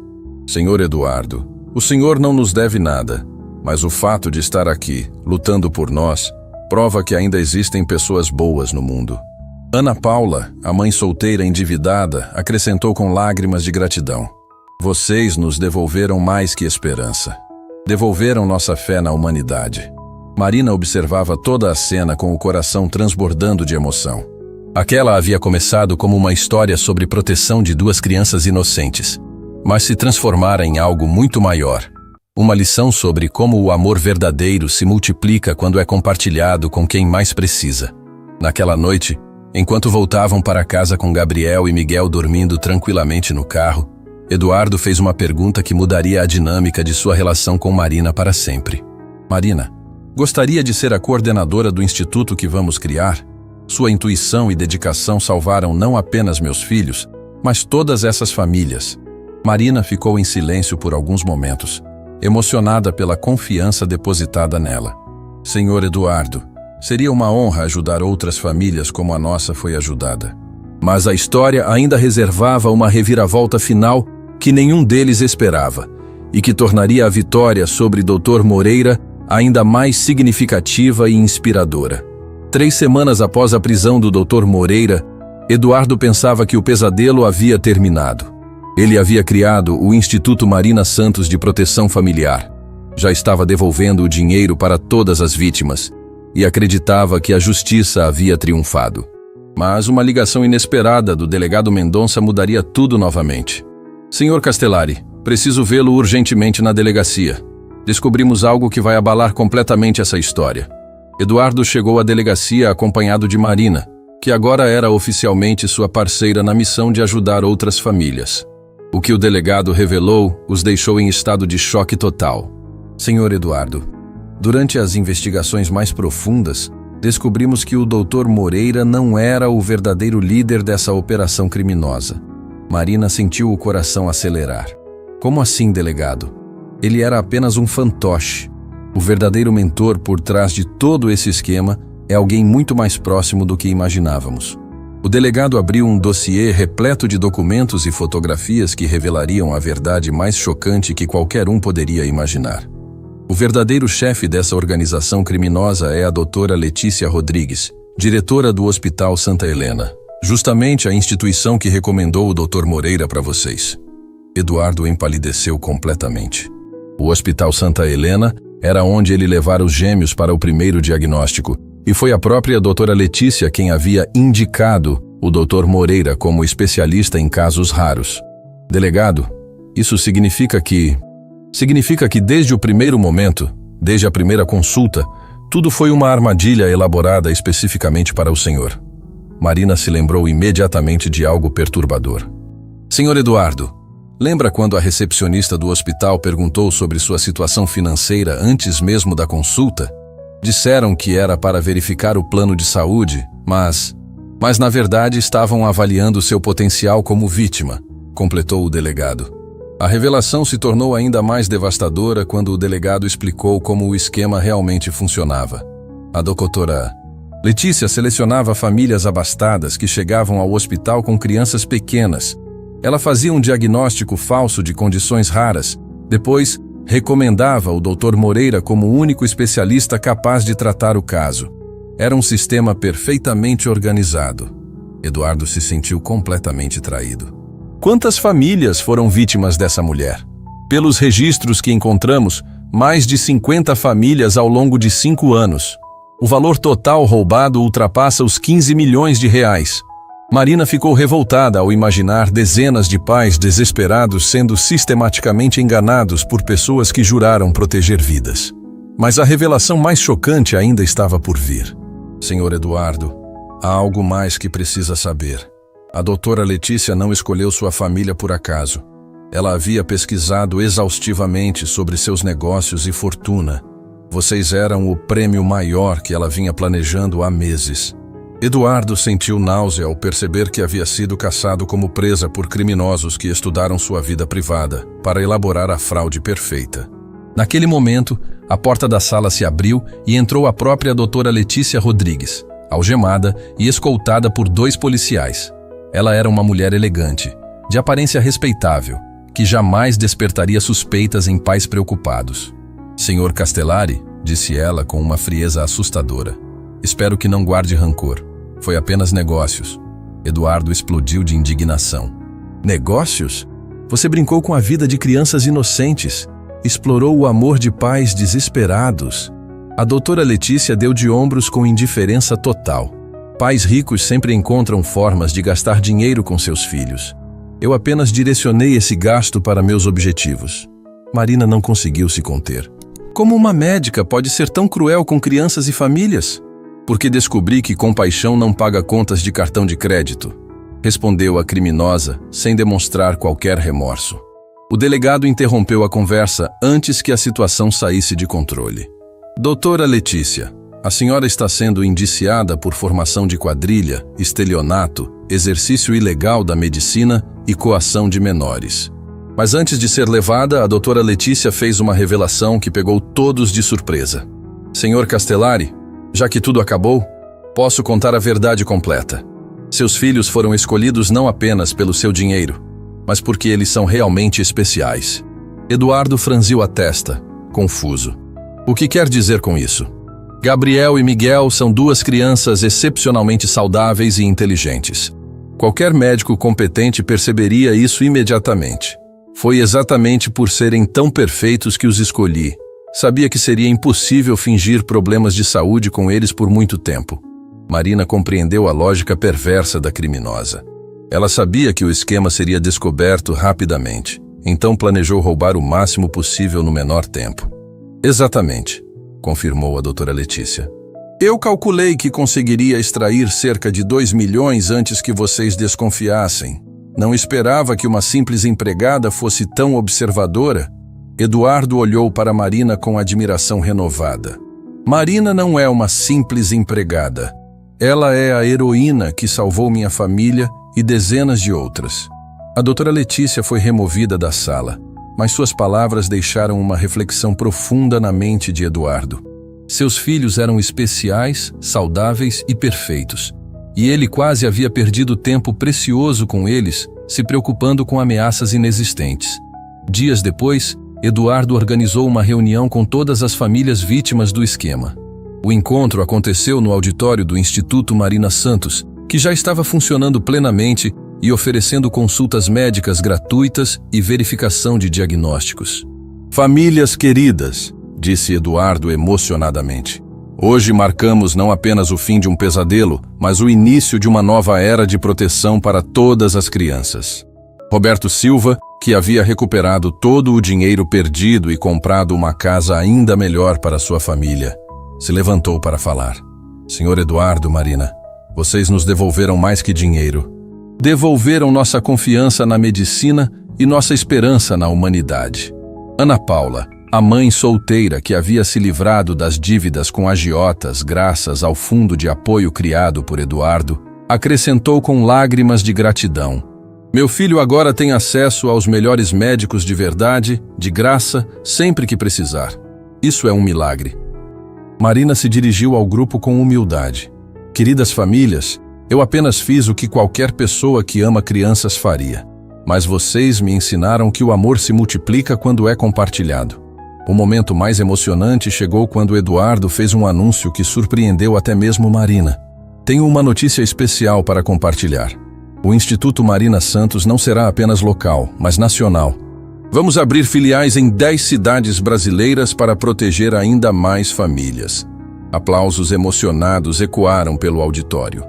Senhor Eduardo, o senhor não nos deve nada, mas o fato de estar aqui, lutando por nós, prova que ainda existem pessoas boas no mundo. Ana Paula, a mãe solteira endividada, acrescentou com lágrimas de gratidão. Vocês nos devolveram mais que esperança. Devolveram nossa fé na humanidade. Marina observava toda a cena com o coração transbordando de emoção. Aquela havia começado como uma história sobre proteção de duas crianças inocentes, mas se transformara em algo muito maior. Uma lição sobre como o amor verdadeiro se multiplica quando é compartilhado com quem mais precisa. Naquela noite, enquanto voltavam para casa com Gabriel e Miguel dormindo tranquilamente no carro, Eduardo fez uma pergunta que mudaria a dinâmica de sua relação com Marina para sempre. Marina, gostaria de ser a coordenadora do instituto que vamos criar? Sua intuição e dedicação salvaram não apenas meus filhos, mas todas essas famílias. Marina ficou em silêncio por alguns momentos, emocionada pela confiança depositada nela. Senhor Eduardo, seria uma honra ajudar outras famílias como a nossa foi ajudada. Mas a história ainda reservava uma reviravolta final que nenhum deles esperava, e que tornaria a vitória sobre Dr. Moreira ainda mais significativa e inspiradora. 3 semanas após a prisão do Dr. Moreira, Eduardo pensava que o pesadelo havia terminado. Ele havia criado o Instituto Marina Santos de Proteção Familiar. Já estava devolvendo o dinheiro para todas as vítimas e acreditava que a justiça havia triunfado. Mas uma ligação inesperada do delegado Mendonça mudaria tudo novamente. Senhor Castellari, preciso vê-lo urgentemente na delegacia. Descobrimos algo que vai abalar completamente essa história. Eduardo chegou à delegacia acompanhado de Marina, que agora era oficialmente sua parceira na missão de ajudar outras famílias. O que o delegado revelou os deixou em estado de choque total. Senhor Eduardo, durante as investigações mais profundas, descobrimos que o Dr. Moreira não era o verdadeiro líder dessa operação criminosa. Marina sentiu o coração acelerar. Como assim, delegado? Ele era apenas um fantoche. O verdadeiro mentor por trás de todo esse esquema é alguém muito mais próximo do que imaginávamos. O delegado abriu um dossiê repleto de documentos e fotografias que revelariam a verdade mais chocante que qualquer um poderia imaginar. O verdadeiro chefe dessa organização criminosa é a doutora Letícia Rodrigues, diretora do Hospital Santa Helena, justamente a instituição que recomendou o Dr. Moreira para vocês. Eduardo empalideceu completamente. O Hospital Santa Helena era onde ele levara os gêmeos para o primeiro diagnóstico, e foi a própria doutora Letícia quem havia indicado o Dr. Moreira como especialista em casos raros. Delegado, isso significa que desde o primeiro momento, desde a primeira consulta, tudo foi uma armadilha elaborada especificamente para o senhor. Marina se lembrou imediatamente de algo perturbador. Senhor Eduardo, lembra quando a recepcionista do hospital perguntou sobre sua situação financeira antes mesmo da consulta? Disseram que era para verificar o plano de saúde, mas na verdade estavam avaliando seu potencial como vítima, completou o delegado. A revelação se tornou ainda mais devastadora quando o delegado explicou como o esquema realmente funcionava. A doutora Letícia selecionava famílias abastadas que chegavam ao hospital com crianças pequenas. Ela fazia um diagnóstico falso de condições raras, depois recomendava o Dr. Moreira como o único especialista capaz de tratar o caso. Era um sistema perfeitamente organizado. Eduardo se sentiu completamente traído. Quantas famílias foram vítimas dessa mulher? Pelos registros que encontramos, mais de 50 famílias ao longo de 5 anos. O valor total roubado ultrapassa os 15 milhões de reais. Marina ficou revoltada ao imaginar dezenas de pais desesperados sendo sistematicamente enganados por pessoas que juraram proteger vidas. Mas a revelação mais chocante ainda estava por vir. Senhor Eduardo, há algo mais que precisa saber. A doutora Letícia não escolheu sua família por acaso. Ela havia pesquisado exaustivamente sobre seus negócios e fortuna. Vocês eram o prêmio maior que ela vinha planejando há meses. Eduardo sentiu náusea ao perceber que havia sido caçado como presa por criminosos que estudaram sua vida privada para elaborar a fraude perfeita. Naquele momento, a porta da sala se abriu e entrou a própria doutora Letícia Rodrigues, algemada e escoltada por 2 policiais. Ela era uma mulher elegante, de aparência respeitável, que jamais despertaria suspeitas em pais preocupados. Senhor Castellari, disse ela com uma frieza assustadora. Espero que não guarde rancor. Foi apenas negócios. Eduardo explodiu de indignação. Negócios? Você brincou com a vida de crianças inocentes. Explorou o amor de pais desesperados. A doutora Letícia deu de ombros com indiferença total. Pais ricos sempre encontram formas de gastar dinheiro com seus filhos. Eu apenas direcionei esse gasto para meus objetivos. Marina não conseguiu se conter. Como uma médica pode ser tão cruel com crianças e famílias? Porque descobri que compaixão não paga contas de cartão de crédito, respondeu a criminosa, sem demonstrar qualquer remorso. O delegado interrompeu a conversa antes que a situação saísse de controle. Doutora Letícia, a senhora está sendo indiciada por formação de quadrilha, estelionato, exercício ilegal da medicina e coação de menores. Mas antes de ser levada, a doutora Letícia fez uma revelação que pegou todos de surpresa. Senhor Castellari, já que tudo acabou, posso contar a verdade completa. Seus filhos foram escolhidos não apenas pelo seu dinheiro, mas porque eles são realmente especiais. Eduardo franziu a testa, confuso. O que quer dizer com isso? Gabriel e Miguel são 2 crianças excepcionalmente saudáveis e inteligentes. Qualquer médico competente perceberia isso imediatamente. Foi exatamente por serem tão perfeitos que os escolhi. Sabia que seria impossível fingir problemas de saúde com eles por muito tempo. Marina compreendeu a lógica perversa da criminosa. Ela sabia que o esquema seria descoberto rapidamente, então planejou roubar o máximo possível no menor tempo. Exatamente, confirmou a doutora Letícia. Eu calculei que conseguiria extrair cerca de 2 milhões antes que vocês desconfiassem. Não esperava que uma simples empregada fosse tão observadora. Eduardo olhou para Marina com admiração renovada. Marina não é uma simples empregada. Ela é a heroína que salvou minha família e dezenas de outras. A doutora Letícia foi removida da sala, mas suas palavras deixaram uma reflexão profunda na mente de Eduardo. Seus filhos eram especiais, saudáveis e perfeitos, e ele quase havia perdido tempo precioso com eles, se preocupando com ameaças inexistentes. Dias depois, Eduardo organizou uma reunião com todas as famílias vítimas do esquema. O encontro aconteceu no auditório do Instituto Marina Santos, que já estava funcionando plenamente e oferecendo consultas médicas gratuitas e verificação de diagnósticos. Famílias queridas, disse Eduardo emocionadamente. Hoje marcamos não apenas o fim de um pesadelo, mas o início de uma nova era de proteção para todas as crianças. Roberto Silva, que havia recuperado todo o dinheiro perdido e comprado uma casa ainda melhor para sua família, se levantou para falar. Senhor Eduardo, Marina, vocês nos devolveram mais que dinheiro. Devolveram nossa confiança na medicina e nossa esperança na humanidade. Ana Paula, a mãe solteira que havia se livrado das dívidas com agiotas graças ao fundo de apoio criado por Eduardo, acrescentou com lágrimas de gratidão. Meu filho agora tem acesso aos melhores médicos de verdade, de graça, sempre que precisar. Isso é um milagre. Marina se dirigiu ao grupo com humildade. Queridas famílias, eu apenas fiz o que qualquer pessoa que ama crianças faria. Mas vocês me ensinaram que o amor se multiplica quando é compartilhado. O momento mais emocionante chegou quando Eduardo fez um anúncio que surpreendeu até mesmo Marina. Tenho uma notícia especial para compartilhar. O Instituto Marina Santos não será apenas local, mas nacional. Vamos abrir filiais em 10 cidades brasileiras para proteger ainda mais famílias. Aplausos emocionados ecoaram pelo auditório.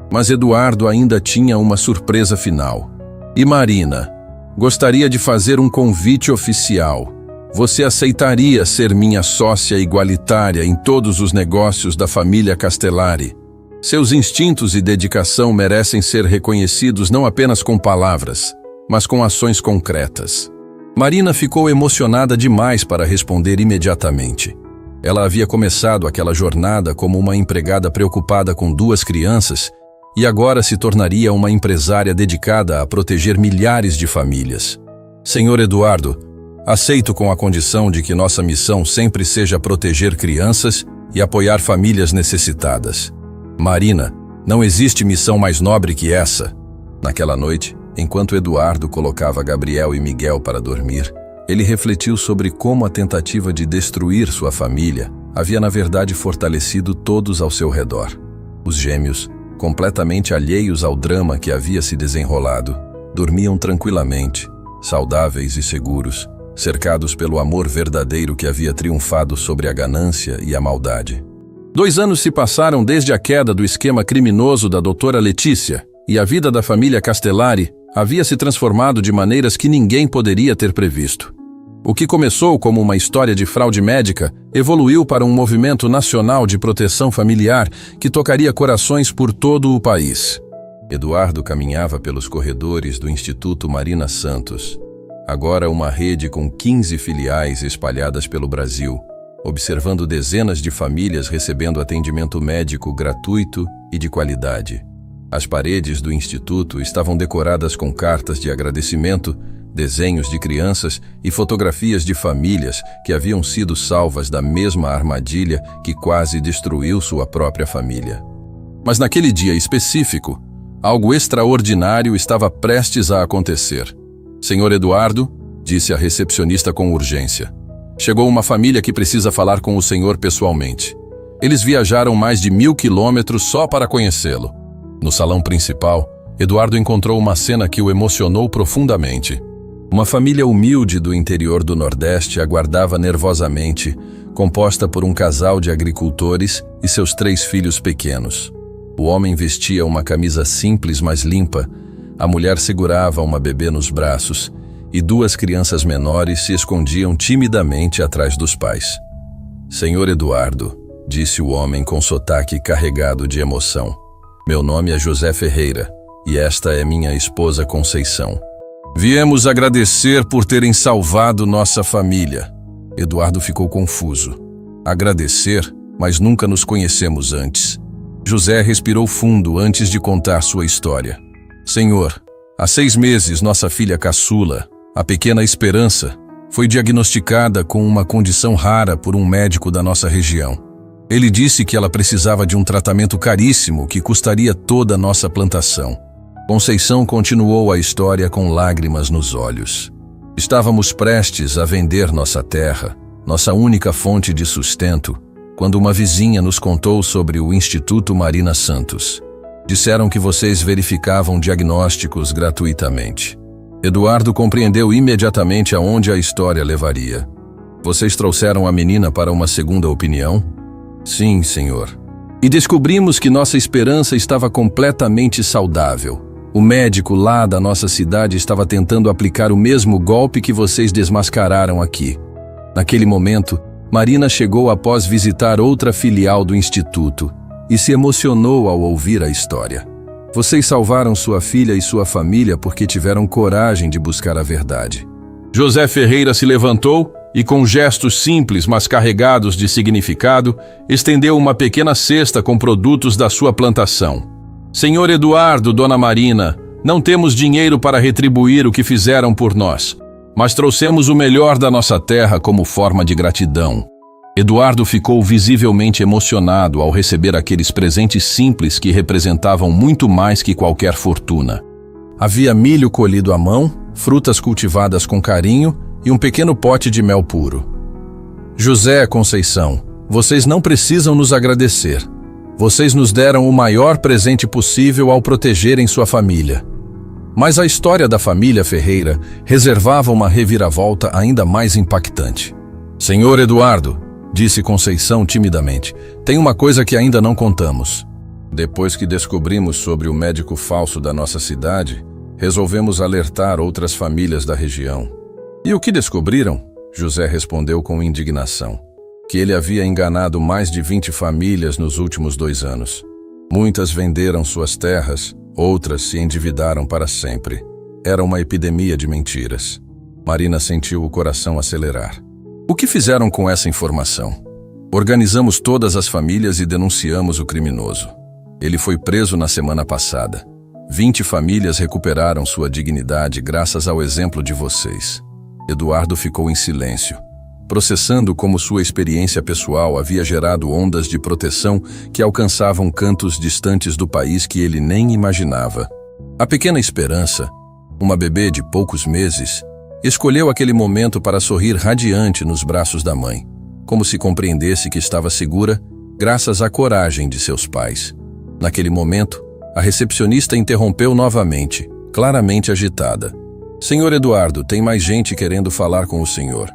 Mas Eduardo ainda tinha uma surpresa final. E Marina, gostaria de fazer um convite oficial. Você aceitaria ser minha sócia igualitária em todos os negócios da família Castellari? Seus instintos e dedicação merecem ser reconhecidos não apenas com palavras, mas com ações concretas. Marina ficou emocionada demais para responder imediatamente. Ela havia começado aquela jornada como uma empregada preocupada com 2 crianças e agora se tornaria uma empresária dedicada a proteger milhares de famílias. Senhor Eduardo, aceito com a condição de que nossa missão sempre seja proteger crianças e apoiar famílias necessitadas. Marina, não existe missão mais nobre que essa. Naquela noite, enquanto Eduardo colocava Gabriel e Miguel para dormir, ele refletiu sobre como a tentativa de destruir sua família havia na verdade fortalecido todos ao seu redor. Os gêmeos, completamente alheios ao drama que havia se desenrolado, dormiam tranquilamente, saudáveis e seguros, cercados pelo amor verdadeiro que havia triunfado sobre a ganância e a maldade. 2 anos se passaram desde a queda do esquema criminoso da doutora Letícia, e a vida da família Castellari havia se transformado de maneiras que ninguém poderia ter previsto. O que começou como uma história de fraude médica evoluiu para um movimento nacional de proteção familiar que tocaria corações por todo o país. Eduardo caminhava pelos corredores do Instituto Marina Santos, agora uma rede com 15 filiais espalhadas pelo Brasil, observando dezenas de famílias recebendo atendimento médico gratuito e de qualidade. As paredes do instituto estavam decoradas com cartas de agradecimento, desenhos de crianças e fotografias de famílias que haviam sido salvas da mesma armadilha que quase destruiu sua própria família. Mas naquele dia específico, algo extraordinário estava prestes a acontecer. Senhor Eduardo, disse a recepcionista com urgência. Chegou uma família que precisa falar com o senhor pessoalmente. Eles viajaram mais de 1000 quilômetros só para conhecê-lo. No salão principal, Eduardo encontrou uma cena que o emocionou profundamente. Uma família humilde do interior do Nordeste aguardava nervosamente, composta por um casal de agricultores e seus 3 filhos pequenos. O homem vestia uma camisa simples, mas limpa. A mulher segurava uma bebê nos braços e 2 crianças menores se escondiam timidamente atrás dos pais. Senhor Eduardo, disse o homem com sotaque carregado de emoção. Meu nome é José Ferreira e esta é minha esposa Conceição. Viemos agradecer por terem salvado nossa família. Eduardo ficou confuso. Agradecer, mas nunca nos conhecemos antes. José respirou fundo antes de contar sua história. Senhor, há 6 meses nossa filha caçula, a pequena Esperança, foi diagnosticada com uma condição rara por um médico da nossa região. Ele disse que ela precisava de um tratamento caríssimo que custaria toda a nossa plantação. Conceição continuou a história com lágrimas nos olhos. Estávamos prestes a vender nossa terra, nossa única fonte de sustento, quando uma vizinha nos contou sobre o Instituto Marina Santos. Disseram que vocês verificavam diagnósticos gratuitamente. Eduardo compreendeu imediatamente aonde a história levaria. Vocês trouxeram a menina para uma segunda opinião? Sim, senhor. E descobrimos que nossa Esperança estava completamente saudável. O médico lá da nossa cidade estava tentando aplicar o mesmo golpe que vocês desmascararam aqui. Naquele momento, Marina chegou após visitar outra filial do Instituto e se emocionou ao ouvir a história. Vocês salvaram sua filha e sua família porque tiveram coragem de buscar a verdade. José Ferreira se levantou e, com gestos simples, mas carregados de significado, estendeu uma pequena cesta com produtos da sua plantação. Senhor Eduardo, Dona Marina, não temos dinheiro para retribuir o que fizeram por nós, mas trouxemos o melhor da nossa terra como forma de gratidão. Eduardo ficou visivelmente emocionado ao receber aqueles presentes simples que representavam muito mais que qualquer fortuna. Havia milho colhido à mão, frutas cultivadas com carinho e um pequeno pote de mel puro. José, Conceição, vocês não precisam nos agradecer. Vocês nos deram o maior presente possível ao protegerem sua família. Mas a história da família Ferreira reservava uma reviravolta ainda mais impactante. Senhor Eduardo, disse Conceição timidamente, tem uma coisa que ainda não contamos. Depois que descobrimos sobre o médico falso da nossa cidade, resolvemos alertar outras famílias da região. E o que descobriram? José respondeu com indignação. Que ele havia enganado mais de 20 famílias nos últimos 2 anos. Muitas venderam suas terras, outras se endividaram para sempre. Era uma epidemia de mentiras. Marina sentiu o coração acelerar. O que fizeram com essa informação? Organizamos todas as famílias e denunciamos o criminoso. Ele foi preso na semana passada. 20 famílias recuperaram sua dignidade graças ao exemplo de vocês. Eduardo ficou em silêncio, processando como sua experiência pessoal havia gerado ondas de proteção que alcançavam cantos distantes do país que ele nem imaginava. A pequena Esperança, uma bebê de poucos meses, escolheu aquele momento para sorrir radiante nos braços da mãe, como se compreendesse que estava segura graças à coragem de seus pais. Naquele momento, a recepcionista interrompeu novamente, claramente agitada. Senhor Eduardo, tem mais gente querendo falar com o senhor.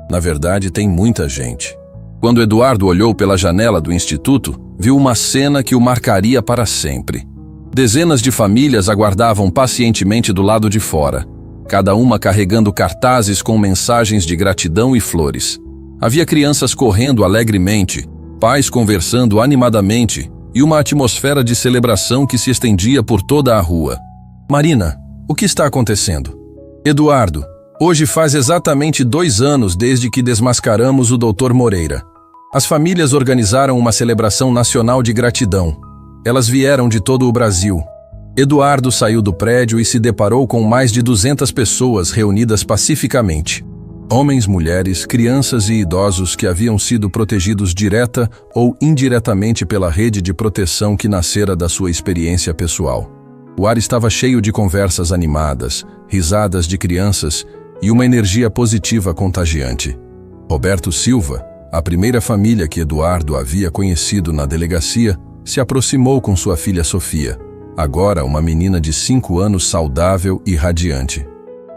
Na verdade, tem muita gente. Quando Eduardo olhou pela janela do instituto, viu uma cena que o marcaria para sempre. Dezenas de famílias aguardavam pacientemente do lado de fora, cada uma carregando cartazes com mensagens de gratidão e flores. Havia crianças correndo alegremente, pais conversando animadamente e uma atmosfera de celebração que se estendia por toda a rua. Marina, o que está acontecendo? Eduardo, hoje faz exatamente 2 anos desde que desmascaramos o Dr. Moreira. As famílias organizaram uma celebração nacional de gratidão. Elas vieram de todo o Brasil. Eduardo saiu do prédio e se deparou com mais de 200 pessoas reunidas pacificamente. Homens, mulheres, crianças e idosos que haviam sido protegidos direta ou indiretamente pela rede de proteção que nascera da sua experiência pessoal. O ar estava cheio de conversas animadas, risadas de crianças e uma energia positiva contagiante. Roberto Silva, a primeira família que Eduardo havia conhecido na delegacia, se aproximou com sua filha Sofia, agora uma menina de 5 anos saudável e radiante.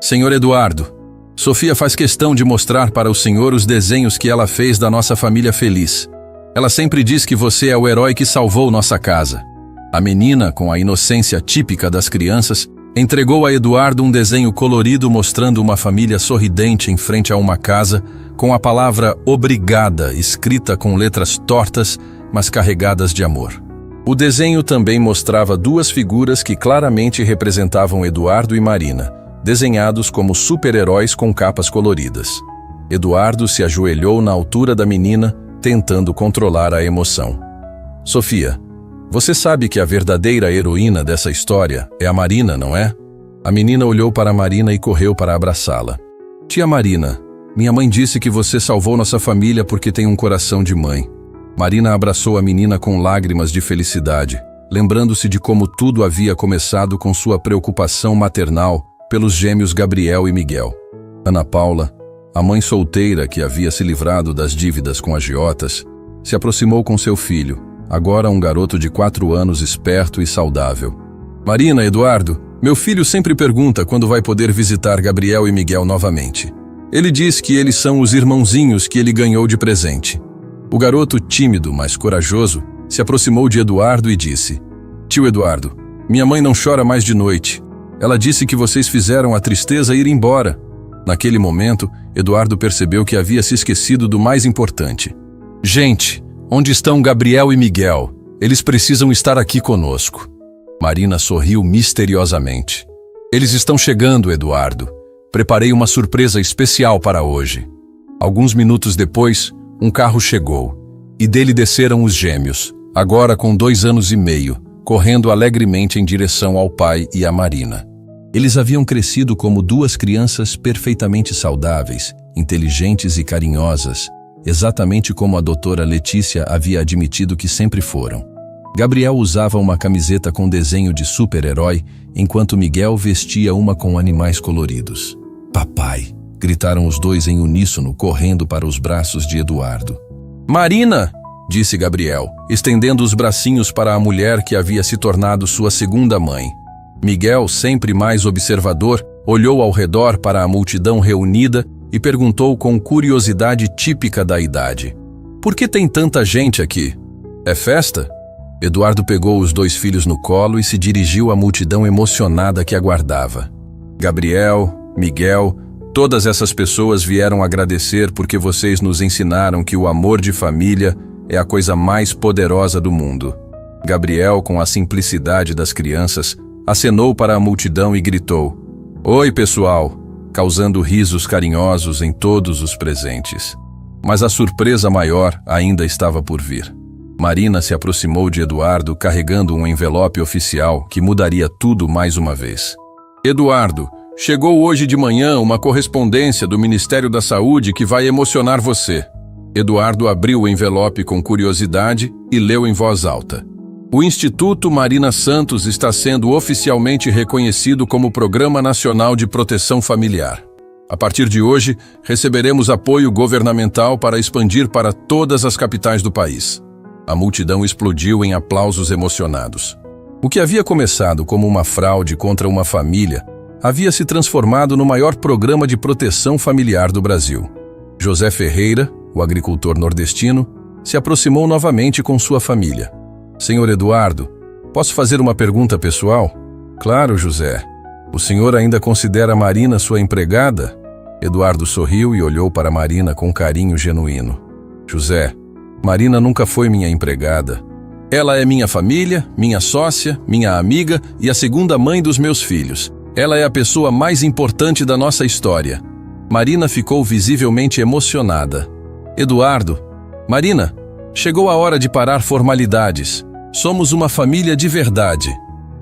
Senhor Eduardo, Sofia faz questão de mostrar para o senhor os desenhos que ela fez da nossa família feliz. Ela sempre diz que você é o herói que salvou nossa casa. A menina, com a inocência típica das crianças, entregou a Eduardo um desenho colorido mostrando uma família sorridente em frente a uma casa, com a palavra obrigada escrita com letras tortas, mas carregadas de amor. O desenho também mostrava 2 figuras que claramente representavam Eduardo e Marina, desenhados como super-heróis com capas coloridas. Eduardo se ajoelhou na altura da menina, tentando controlar a emoção. Sofia, você sabe que a verdadeira heroína dessa história é a Marina, não é? A menina olhou para a Marina e correu para abraçá-la. Tia Marina, minha mãe disse que você salvou nossa família porque tem um coração de mãe. Marina abraçou a menina com lágrimas de felicidade, lembrando-se de como tudo havia começado com sua preocupação maternal pelos gêmeos Gabriel e Miguel. Ana Paula, a mãe solteira que havia se livrado das dívidas com agiotas, se aproximou com seu filho, agora um garoto de 4 anos esperto e saudável. Marina, Eduardo, meu filho sempre pergunta quando vai poder visitar Gabriel e Miguel novamente. Ele diz que eles são os irmãozinhos que ele ganhou de presente. O garoto, tímido, mas corajoso, se aproximou de Eduardo e disse: Tio Eduardo, minha mãe não chora mais de noite. Ela disse que vocês fizeram a tristeza ir embora. Naquele momento, Eduardo percebeu que havia se esquecido do mais importante. Gente, onde estão Gabriel e Miguel? Eles precisam estar aqui conosco. Marina sorriu misteriosamente. Eles estão chegando, Eduardo. Preparei uma surpresa especial para hoje. Alguns minutos depois, um carro chegou, e dele desceram os gêmeos, agora com 2 anos e meio, correndo alegremente em direção ao pai e à Marina. Eles haviam crescido como 2 crianças perfeitamente saudáveis, inteligentes e carinhosas, exatamente como a doutora Letícia havia admitido que sempre foram. Gabriel usava uma camiseta com desenho de super-herói, enquanto Miguel vestia uma com animais coloridos. Papai! Gritaram os 2 em uníssono, correndo para os braços de Eduardo. Marina! Disse Gabriel, estendendo os bracinhos para a mulher que havia se tornado sua segunda mãe. Miguel, sempre mais observador, olhou ao redor para a multidão reunida e perguntou com curiosidade típica da idade: "Por que tem tanta gente aqui? É festa?" Eduardo pegou os 2 filhos no colo e se dirigiu à multidão emocionada que aguardava. "Gabriel, Miguel, todas essas pessoas vieram agradecer porque vocês nos ensinaram que o amor de família é a coisa mais poderosa do mundo." Gabriel, com a simplicidade das crianças, acenou para a multidão e gritou: "Oi, pessoal!", causando risos carinhosos em todos os presentes. Mas a surpresa maior ainda estava por vir. Marina se aproximou de Eduardo carregando um envelope oficial que mudaria tudo mais uma vez. "Eduardo, chegou hoje de manhã uma correspondência do Ministério da Saúde que vai emocionar você." Eduardo abriu o envelope com curiosidade e leu em voz alta: "O Instituto Marina Santos está sendo oficialmente reconhecido como Programa Nacional de Proteção Familiar. A partir de hoje, receberemos apoio governamental para expandir para todas as capitais do país." A multidão explodiu em aplausos emocionados. O que havia começado como uma fraude contra uma família havia se transformado no maior programa de proteção familiar do Brasil. José Ferreira, o agricultor nordestino, se aproximou novamente com sua família. "Senhor Eduardo, posso fazer uma pergunta pessoal?" "Claro, José. O senhor ainda considera Marina sua empregada?" Eduardo sorriu e olhou para Marina com carinho genuíno. "José, Marina nunca foi minha empregada. Ela é minha família, minha sócia, minha amiga e a segunda mãe dos meus filhos. Ela é a pessoa mais importante da nossa história." Marina ficou visivelmente emocionada. "Eduardo, Marina, chegou a hora de parar formalidades. Somos uma família de verdade."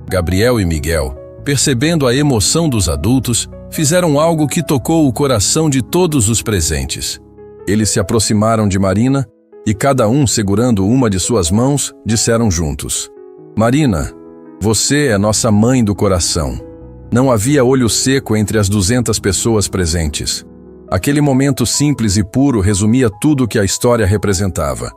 Gabriel e Miguel, percebendo a emoção dos adultos, fizeram algo que tocou o coração de todos os presentes. Eles se aproximaram de Marina e cada um segurando uma de suas mãos, disseram juntos: "Marina, você é nossa mãe do coração." Não havia olho seco entre as 200 pessoas presentes. Aquele momento simples e puro resumia tudo o que a história representava.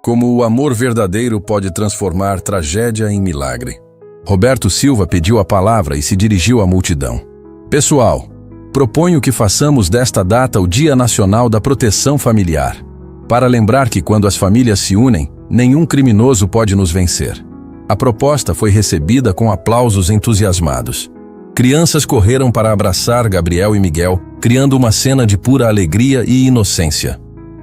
Como o amor verdadeiro pode transformar tragédia em milagre. Roberto Silva pediu a palavra e se dirigiu à multidão. "Pessoal, proponho que façamos desta data o Dia Nacional da Proteção Familiar, para lembrar que quando as famílias se unem, nenhum criminoso pode nos vencer." A proposta foi recebida com aplausos entusiasmados. Crianças correram para abraçar Gabriel e Miguel, criando uma cena de pura alegria e inocência.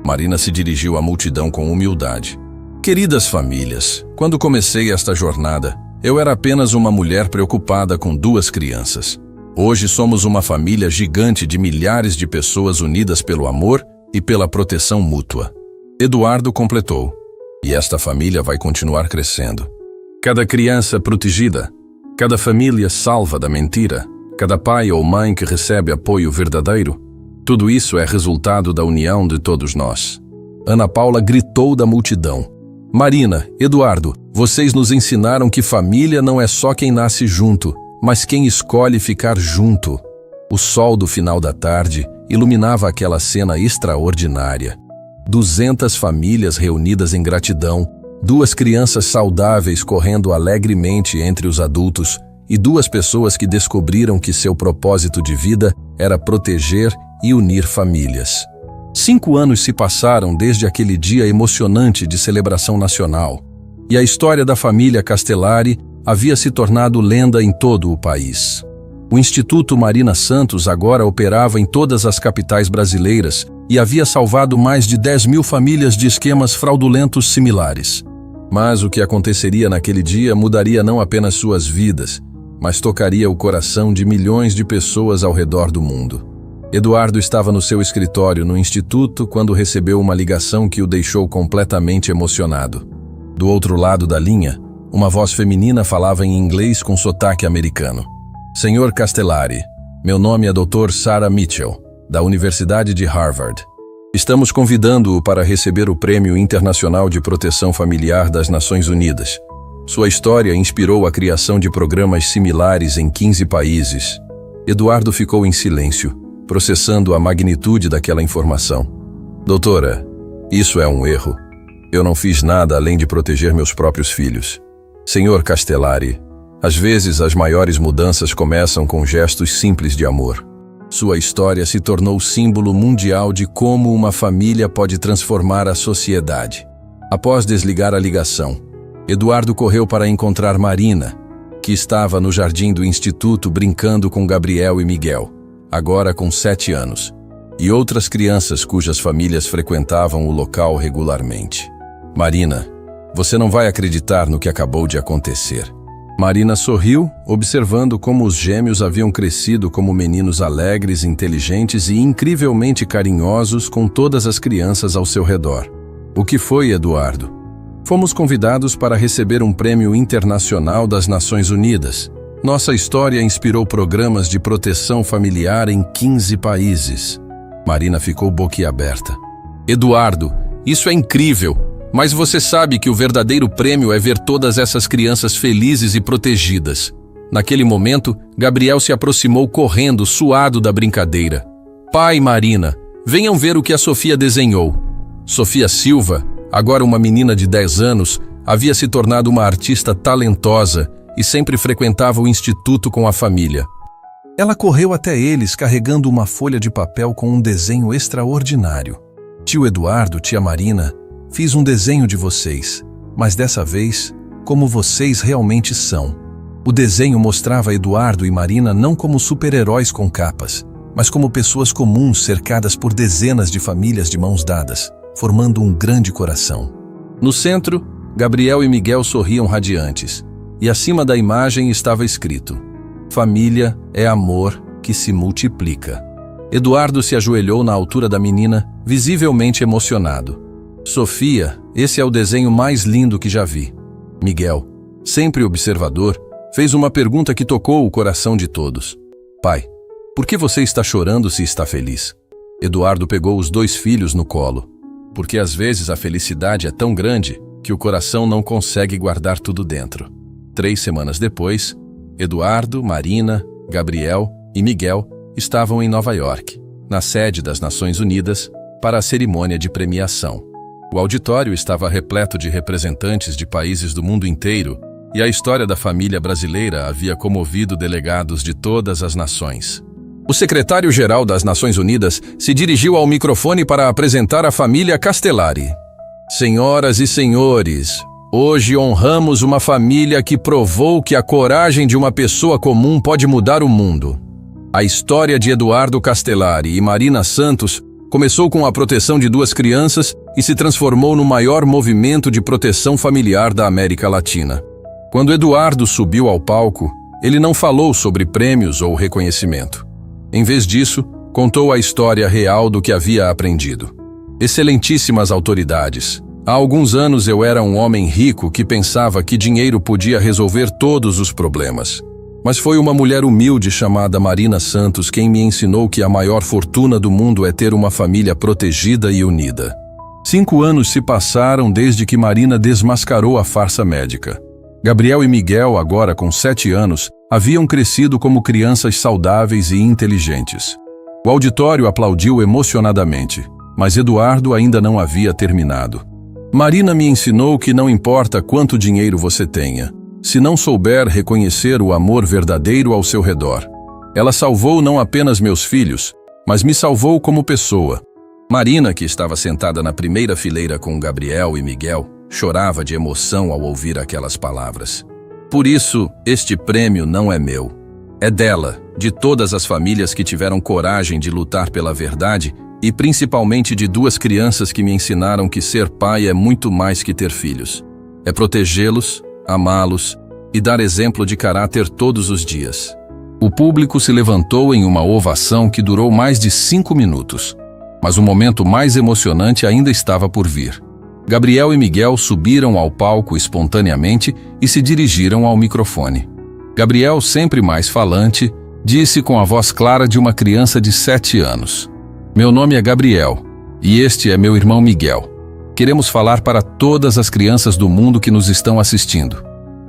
Marina se dirigiu à multidão com humildade. "Queridas famílias, quando comecei esta jornada, eu era apenas uma mulher preocupada com 2 crianças. Hoje somos uma família gigante de milhares de pessoas unidas pelo amor e pela proteção mútua." Eduardo completou: "E esta família vai continuar crescendo. Cada criança protegida, cada família salva da mentira, cada pai ou mãe que recebe apoio verdadeiro, tudo isso é resultado da união de todos nós." Ana Paula gritou da multidão: "Marina, Eduardo, vocês nos ensinaram que família não é só quem nasce junto, mas quem escolhe ficar junto." O sol do final da tarde iluminava aquela cena extraordinária. 200 famílias reunidas em gratidão, 2 crianças saudáveis correndo alegremente entre os adultos e 2 pessoas que descobriram que seu propósito de vida era proteger e unir famílias. 5 anos se passaram desde aquele dia emocionante de celebração nacional, e a história da família Castellari havia se tornado lenda em todo o país. O Instituto Marina Santos agora operava em todas as capitais brasileiras e havia salvado mais de 10.000 famílias de esquemas fraudulentos similares. Mas o que aconteceria naquele dia mudaria não apenas suas vidas, mas tocaria o coração de milhões de pessoas ao redor do mundo. Eduardo estava no seu escritório no Instituto quando recebeu uma ligação que o deixou completamente emocionado. Do outro lado da linha, uma voz feminina falava em inglês com sotaque americano. "Senhor Castellari, meu nome é Dr. Sarah Mitchell, da Universidade de Harvard. Estamos convidando-o para receber o Prêmio Internacional de Proteção Familiar das Nações Unidas. Sua história inspirou a criação de programas similares em 15 países." Eduardo ficou em silêncio, processando a magnitude daquela informação. "Doutora, isso é um erro. Eu não fiz nada além de proteger meus próprios filhos. Senhor Castellari, Às vezes, as maiores mudanças começam com gestos simples de amor. Sua história se tornou símbolo mundial de como uma família pode transformar a sociedade. Após desligar a ligação, Eduardo correu para encontrar Marina, que estava no jardim do instituto brincando com Gabriel e Miguel, agora com 7 anos, e outras crianças cujas famílias frequentavam o local regularmente. Marina, você não vai acreditar no que acabou de acontecer. Marina sorriu, observando como os gêmeos haviam crescido como meninos alegres, inteligentes e incrivelmente carinhosos com todas as crianças ao seu redor. O que foi, Eduardo? Fomos convidados para receber um prêmio internacional das Nações Unidas. Nossa história inspirou programas de proteção familiar em 15 países. Marina ficou boquiaberta. Eduardo, isso é incrível! Mas você sabe que o verdadeiro prêmio é ver todas essas crianças felizes e protegidas. Naquele momento, Gabriel se aproximou correndo, suado da brincadeira. Pai e Marina, venham ver o que a Sofia desenhou. Sofia Silva, agora uma menina de 10 anos, havia se tornado uma artista talentosa e sempre frequentava o instituto com a família. Ela correu até eles carregando uma folha de papel com um desenho extraordinário. Tio Eduardo, tia Marina, fiz um desenho de vocês, mas dessa vez, como vocês realmente são. O desenho mostrava Eduardo e Marina não como super-heróis com capas, mas como pessoas comuns cercadas por dezenas de famílias de mãos dadas, formando um grande coração. No centro, Gabriel e Miguel sorriam radiantes, e acima da imagem estava escrito: Família é amor que se multiplica. Eduardo se ajoelhou na altura da menina, visivelmente emocionado. Sofia, esse é o desenho mais lindo que já vi. Miguel, sempre observador, fez uma pergunta que tocou o coração de todos. Pai, por que você está chorando se está feliz? Eduardo pegou os 2 filhos no colo. Porque às vezes a felicidade é tão grande que o coração não consegue guardar tudo dentro. 3 semanas depois, Eduardo, Marina, Gabriel e Miguel estavam em Nova York, na sede das Nações Unidas, para a cerimônia de premiação. O auditório estava repleto de representantes de países do mundo inteiro e a história da família brasileira havia comovido delegados de todas as nações. O secretário-geral das Nações Unidas se dirigiu ao microfone para apresentar a família Castellari. Senhoras e senhores, hoje honramos uma família que provou que a coragem de uma pessoa comum pode mudar o mundo. A história de Eduardo Castellari e Marina Santos começou com a proteção de 2 crianças e se transformou no maior movimento de proteção familiar da América Latina. Quando Eduardo subiu ao palco, ele não falou sobre prêmios ou reconhecimento. Em vez disso, contou a história real do que havia aprendido. Excelentíssimas autoridades, há alguns anos eu era um homem rico que pensava que dinheiro podia resolver todos os problemas. Mas foi uma mulher humilde chamada Marina Santos quem me ensinou que a maior fortuna do mundo é ter uma família protegida e unida. 5 anos se passaram desde que Marina desmascarou a farsa médica. Gabriel e Miguel, agora com 7 anos, haviam crescido como crianças saudáveis e inteligentes. O auditório aplaudiu emocionadamente, mas Eduardo ainda não havia terminado. Marina me ensinou que não importa quanto dinheiro você tenha, se não souber reconhecer o amor verdadeiro ao seu redor. Ela salvou não apenas meus filhos, mas me salvou como pessoa. Marina, que estava sentada na primeira fileira com Gabriel e Miguel, chorava de emoção ao ouvir aquelas palavras. Por isso, este prêmio não é meu. É dela, de todas as famílias que tiveram coragem de lutar pela verdade e principalmente de 2 crianças que me ensinaram que ser pai é muito mais que ter filhos. É protegê-los, amá-los e dar exemplo de caráter todos os dias. O público se levantou em uma ovação que durou mais de 5 minutos. Mas o momento mais emocionante ainda estava por vir. Gabriel e Miguel subiram ao palco espontaneamente e se dirigiram ao microfone. Gabriel, sempre mais falante, disse com a voz clara de uma criança de 7 anos: Meu nome é Gabriel e este é meu irmão Miguel. Queremos falar para todas as crianças do mundo que nos estão assistindo.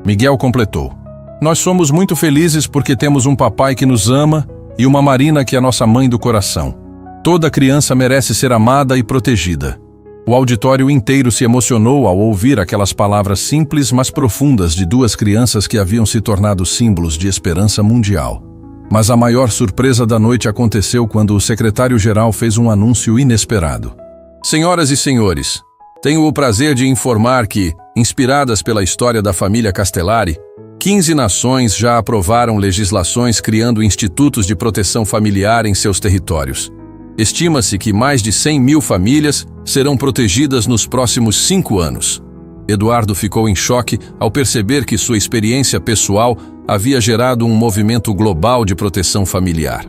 Miguel completou: Nós somos muito felizes porque temos um papai que nos ama e uma Marina que é nossa mãe do coração. Toda criança merece ser amada e protegida. O auditório inteiro se emocionou ao ouvir aquelas palavras simples, mas profundas de duas crianças que haviam se tornado símbolos de esperança mundial. Mas a maior surpresa da noite aconteceu quando o secretário-geral fez um anúncio inesperado. Senhoras e senhores, tenho o prazer de informar que, inspiradas pela história da família Castellari, 15 nações já aprovaram legislações criando institutos de proteção familiar em seus territórios. Estima-se que mais de 100 mil famílias serão protegidas nos próximos 5 anos. Eduardo ficou em choque ao perceber que sua experiência pessoal havia gerado um movimento global de proteção familiar.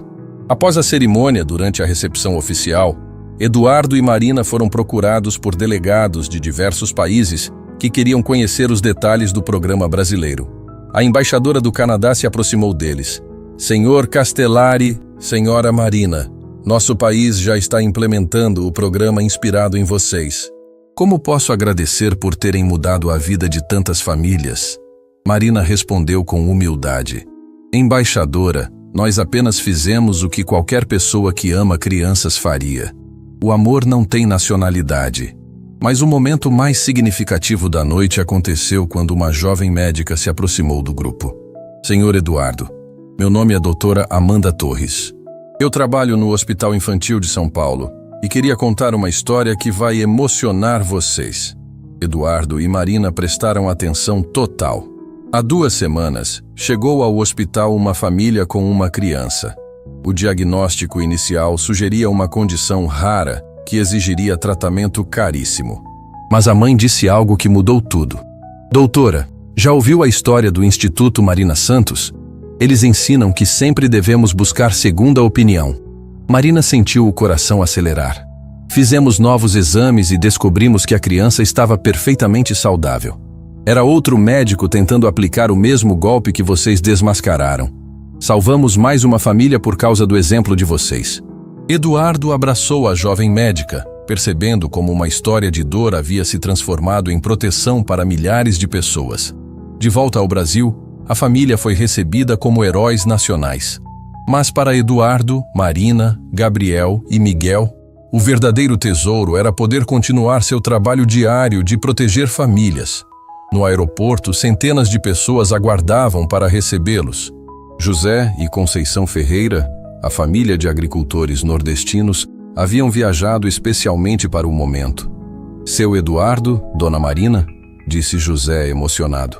Após a cerimônia, durante a recepção oficial, Eduardo e Marina foram procurados por delegados de diversos países que queriam conhecer os detalhes do programa brasileiro. A embaixadora do Canadá se aproximou deles. Senhor Castellari, senhora Marina, nosso país já está implementando o programa inspirado em vocês. Como posso agradecer por terem mudado a vida de tantas famílias? Marina respondeu com humildade. Embaixadora, nós apenas fizemos o que qualquer pessoa que ama crianças faria. O amor não tem nacionalidade. Mas o momento mais significativo da noite aconteceu quando uma jovem médica se aproximou do grupo. Senhor Eduardo, meu nome é doutora Amanda Torres. Eu trabalho no Hospital Infantil de São Paulo e queria contar uma história que vai emocionar vocês. Eduardo e Marina prestaram atenção total. Há 2 semanas, chegou ao hospital uma família com uma criança. O diagnóstico inicial sugeria uma condição rara que exigiria tratamento caríssimo. Mas a mãe disse algo que mudou tudo. Doutora, já ouviu a história do Instituto Marina Santos? Eles ensinam que sempre devemos buscar segunda opinião. Marina sentiu o coração acelerar. Fizemos novos exames e descobrimos que a criança estava perfeitamente saudável. Era outro médico tentando aplicar o mesmo golpe que vocês desmascararam. Salvamos mais uma família por causa do exemplo de vocês. Eduardo abraçou a jovem médica, percebendo como uma história de dor havia se transformado em proteção para milhares de pessoas. De volta ao Brasil, a família foi recebida como heróis nacionais. Mas para Eduardo, Marina, Gabriel e Miguel, o verdadeiro tesouro era poder continuar seu trabalho diário de proteger famílias. No aeroporto, centenas de pessoas aguardavam para recebê-los. José e Conceição Ferreira, a família de agricultores nordestinos, haviam viajado especialmente para o momento. Seu Eduardo, Dona Marina, disse José emocionado.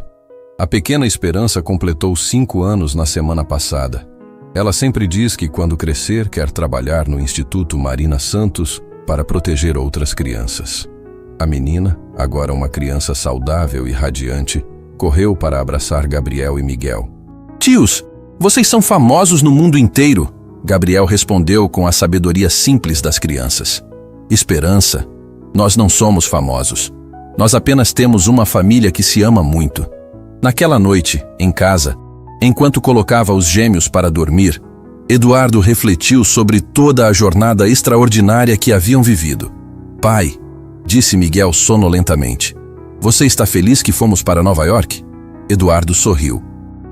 A pequena Esperança completou 5 anos na semana passada. Ela sempre diz que quando crescer quer trabalhar no Instituto Marina Santos para proteger outras crianças. A menina, agora uma criança saudável e radiante, correu para abraçar Gabriel e Miguel. Tios, vocês são famosos no mundo inteiro, Gabriel respondeu com a sabedoria simples das crianças. Esperança, nós não somos famosos. Nós apenas temos uma família que se ama muito. Naquela noite, em casa, enquanto colocava os gêmeos para dormir, Eduardo refletiu sobre toda a jornada extraordinária que haviam vivido. Pai, disse Miguel sonolentamente, você está feliz que fomos para Nova York? Eduardo sorriu.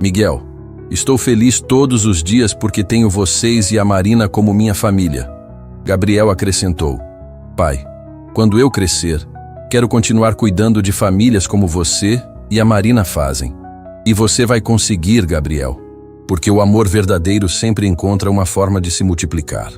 Miguel, estou feliz todos os dias porque tenho vocês e a Marina como minha família. Gabriel acrescentou. Pai, quando eu crescer, quero continuar cuidando de famílias como você e a Marina fazem. E você vai conseguir, Gabriel, porque o amor verdadeiro sempre encontra uma forma de se multiplicar.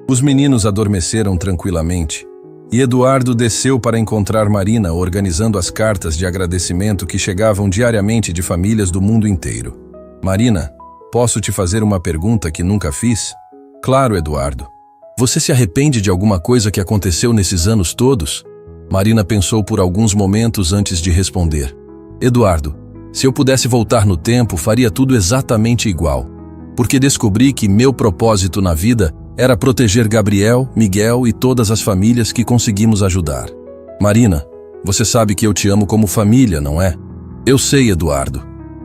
Os meninos adormeceram tranquilamente e Eduardo desceu para encontrar Marina organizando as cartas de agradecimento que chegavam diariamente de famílias do mundo inteiro. Marina, posso te fazer uma pergunta que nunca fiz? Claro, Eduardo. Você se arrepende de alguma coisa que aconteceu nesses anos todos? Marina pensou por alguns momentos antes de responder. Eduardo, se eu pudesse voltar no tempo, faria tudo exatamente igual. Porque descobri que meu propósito na vida era proteger Gabriel, Miguel e todas as famílias que conseguimos ajudar. Marina, você sabe que eu te amo como família, não é? Eu sei, Eduardo.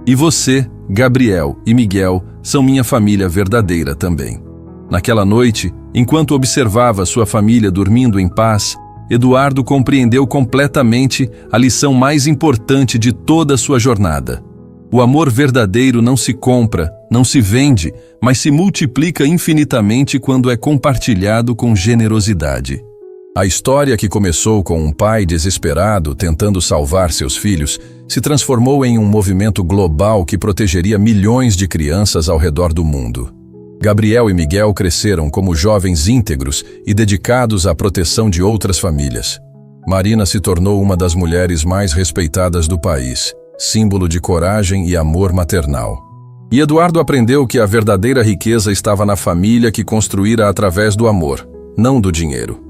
E você, Gabriel e Miguel são minha família verdadeira também. Naquela noite, enquanto observava sua família dormindo em paz, Eduardo compreendeu completamente a lição mais importante de toda a sua jornada. O amor verdadeiro não se compra, não se vende, mas se multiplica infinitamente quando é compartilhado com generosidade. A história, que começou com um pai desesperado tentando salvar seus filhos, se transformou em um movimento global que protegeria milhões de crianças ao redor do mundo. Gabriel e Miguel cresceram como jovens íntegros e dedicados à proteção de outras famílias. Marina se tornou uma das mulheres mais respeitadas do país, símbolo de coragem e amor maternal. E Eduardo aprendeu que a verdadeira riqueza estava na família que construíra através do amor, não do dinheiro.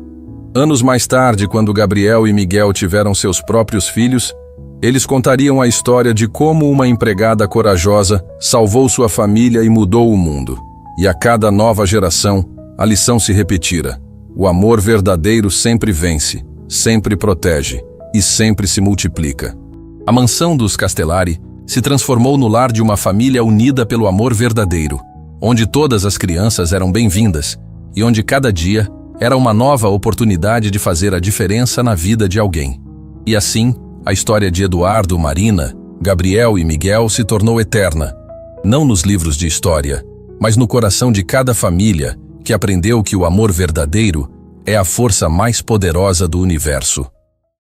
Anos mais tarde, quando Gabriel e Miguel tiveram seus próprios filhos, eles contariam a história de como uma empregada corajosa salvou sua família e mudou o mundo. E a cada nova geração, a lição se repetira. O amor verdadeiro sempre vence, sempre protege e sempre se multiplica. A mansão dos Castellari se transformou no lar de uma família unida pelo amor verdadeiro, onde todas as crianças eram bem-vindas e onde cada dia era uma nova oportunidade de fazer a diferença na vida de alguém. E assim, a história de Eduardo, Marina, Gabriel e Miguel se tornou eterna, não nos livros de história, mas no coração de cada família que aprendeu que o amor verdadeiro é a força mais poderosa do universo.